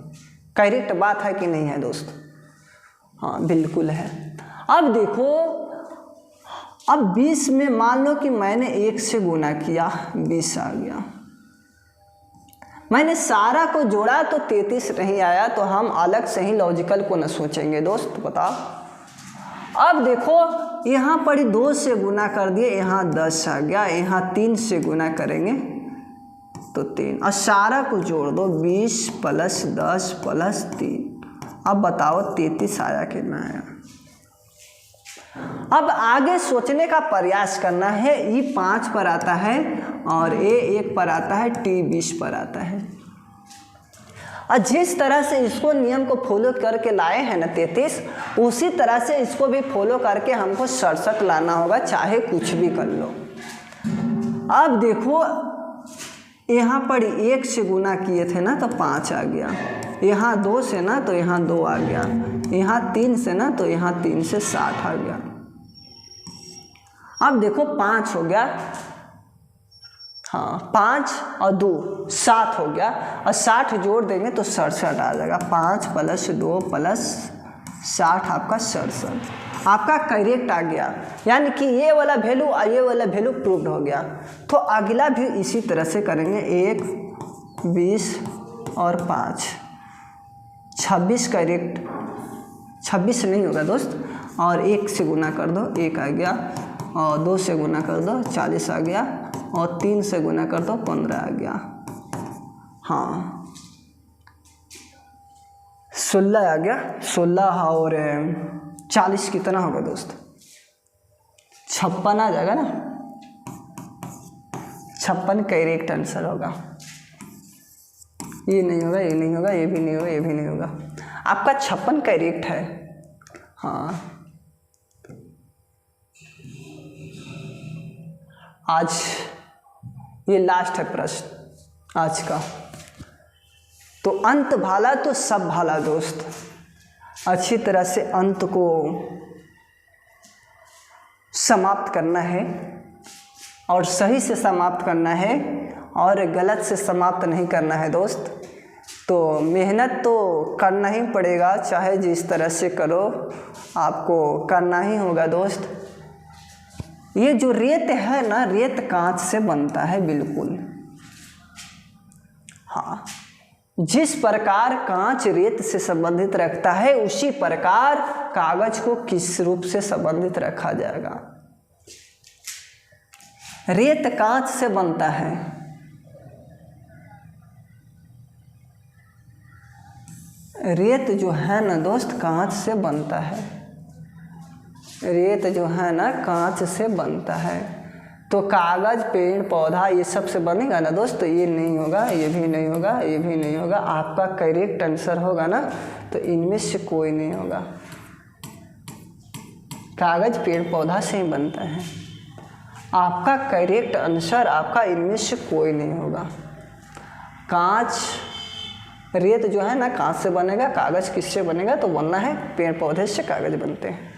करेक्ट बात है कि नहीं है दोस्त? हाँ बिल्कुल है। अब देखो, अब 20 में मान लो कि मैंने 1 से गुना किया, 20 आ गया। मैंने सारा को जोड़ा तो 33 नहीं आया, तो हम अलग से ही लॉजिकल को न सोचेंगे दोस्त, बताओ। अब देखो यहाँ पर 2 से गुना कर दिए, यहाँ 10 आ गया, यहाँ 3 से गुना करेंगे तो 3, और सारा को जोड़ दो, 20 + 10 + 3। अब बताओ 33 आया कि ना आया? अब आगे सोचने का प्रयास करना है। ई 5 पर आता है और ए 1 पर आता है, टी 20 पर आता है। और जिस तरह से इसको नियम को फॉलो करके लाए हैं ना 33, उसी तरह से इसको भी फॉलो करके हमको 67 लाना होगा, चाहे कुछ भी कर लो। अब देखो यहाँ पर 1 से गुना किए थे ना तो 5 आ गया, यहाँ 2 से ना तो यहाँ 2 आ गया, यहाँ 3 से ना तो यहाँ 3 से 60 आ गया। अब देखो 5 हो गया, हाँ 5 और 2 7 हो गया, और 60 जोड़ देंगे तो 67 आ जाएगा। 5 + 2 + 60 आपका 67 आपका करेक्ट आ गया। यानी कि ये वाला वैल्यू और ये वाला वैल्यू प्रूव्ड हो गया। तो अगला भी इसी तरह से करेंगे, 1 20 और 5 26 करेक्ट, 26 नहीं होगा दोस्त, और 1 से गुना कर दो 1 आ गया, और 2 से गुना कर दो 40 आ गया, और 3 से गुना कर दो 15 आ गया। हाँ 16 आ गया, 16 और 40 कितना होगा दोस्त? 56 आ जाएगा ना, 56 करेक्ट आंसर होगा। ये नहीं होगा, ये नहीं होगा, ये भी नहीं होगा, ये भी नहीं होगा, आपका 56 करेक्ट है। हाँ आज ये लास्ट है प्रश्न आज का, तो अंत भाला तो सब भाला दोस्त। अच्छी तरह से अंत को समाप्त करना है, और सही से समाप्त करना है, और गलत से समाप्त नहीं करना है दोस्त। तो मेहनत तो करना ही पड़ेगा, चाहे जिस तरह से करो आपको करना ही होगा दोस्त। ये जो रेत है ना, रेत कांच से बनता है बिल्कुल। हाँ जिस प्रकार कांच रेत से संबंधित रखता है, उसी प्रकार कागज को किस रूप से संबंधित रखा जाएगा। रेत कांच से बनता है, रेत जो है ना दोस्त कांच से बनता है, रेत जो है ना कांच से बनता है। तो कागज पेड़ पौधा ये सब से बनेगा ना दोस्त, तो ये नहीं होगा, ये भी नहीं होगा, ये भी नहीं होगा। आपका करेक्ट आंसर होगा ना, तो इनमें से कोई नहीं होगा। कागज पेड़ पौधा से ही बनता है, आपका करेक्ट आंसर आपका इनमें से कोई नहीं होगा। कांच रेत जो है ना कांच से बनेगा, कागज किससे बनेगा? तो बनना है पेड़ पौधे से कागज बनते हैं।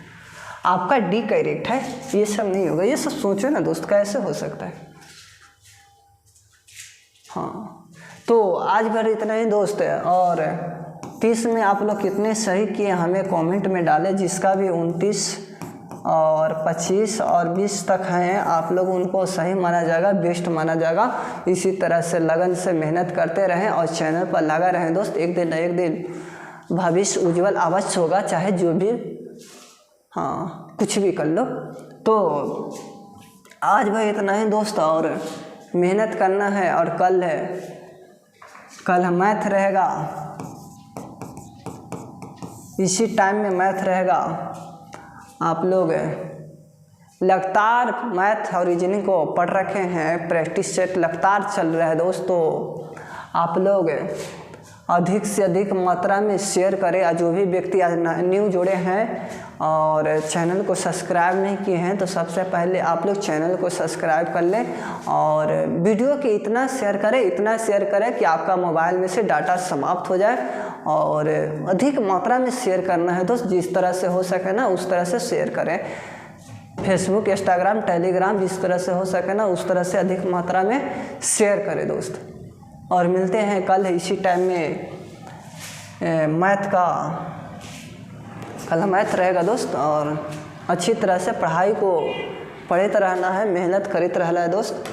आपका डी करेक्ट है, ये सब नहीं होगा। ये सब सोचो ना दोस्त, कैसे हो सकता है? हाँ, तो आज भर इतना ही दोस्त है। और 30 में आप लोग कितने सही किए हमें कमेंट में डालें। जिसका भी 29 और 25 और 20 तक हैं आप लोग, उनको सही माना जाएगा, बेस्ट माना जाएगा। इसी तरह से लगन से मेहनत करते रहें और चैनल पर लगा रहें दोस्त। एक दिन न एक दिन भविष्य उज्जवल अवश्य होगा, चाहे जो भी, हाँ, कुछ भी कर लो। तो आज भाई इतना ही दोस्त, और मेहनत करना है। और कल मैथ रहेगा, इसी टाइम में मैथ रहेगा। आप लोग लगातार मैथ और रीजनिंग को पढ़ रखे हैं, प्रैक्टिस सेट लगातार चल रहा है दोस्तों। आप लोग अधिक से अधिक मात्रा में शेयर करें। और जो भी व्यक्ति आज न्यू जुड़े हैं और चैनल को सब्सक्राइब नहीं किए हैं, तो सबसे पहले आप लोग चैनल को सब्सक्राइब कर लें। और वीडियो के इतना शेयर करें कि आपका मोबाइल में से डाटा समाप्त हो जाए। और अधिक मात्रा में शेयर करना है दोस्त, जिस तरह से हो सके ना उस तरह से शेयर करें। फेसबुक, इंस्टाग्राम, टेलीग्राम, जिस तरह से हो सके ना उस तरह से अधिक मात्रा में शेयर करें दोस्त। और मिलते हैं कल इसी टाइम में। कल मैथ रहेगा दोस्त। और अच्छी तरह से पढ़ाई को पढ़ते रहना है, मेहनत करते रहना है दोस्त।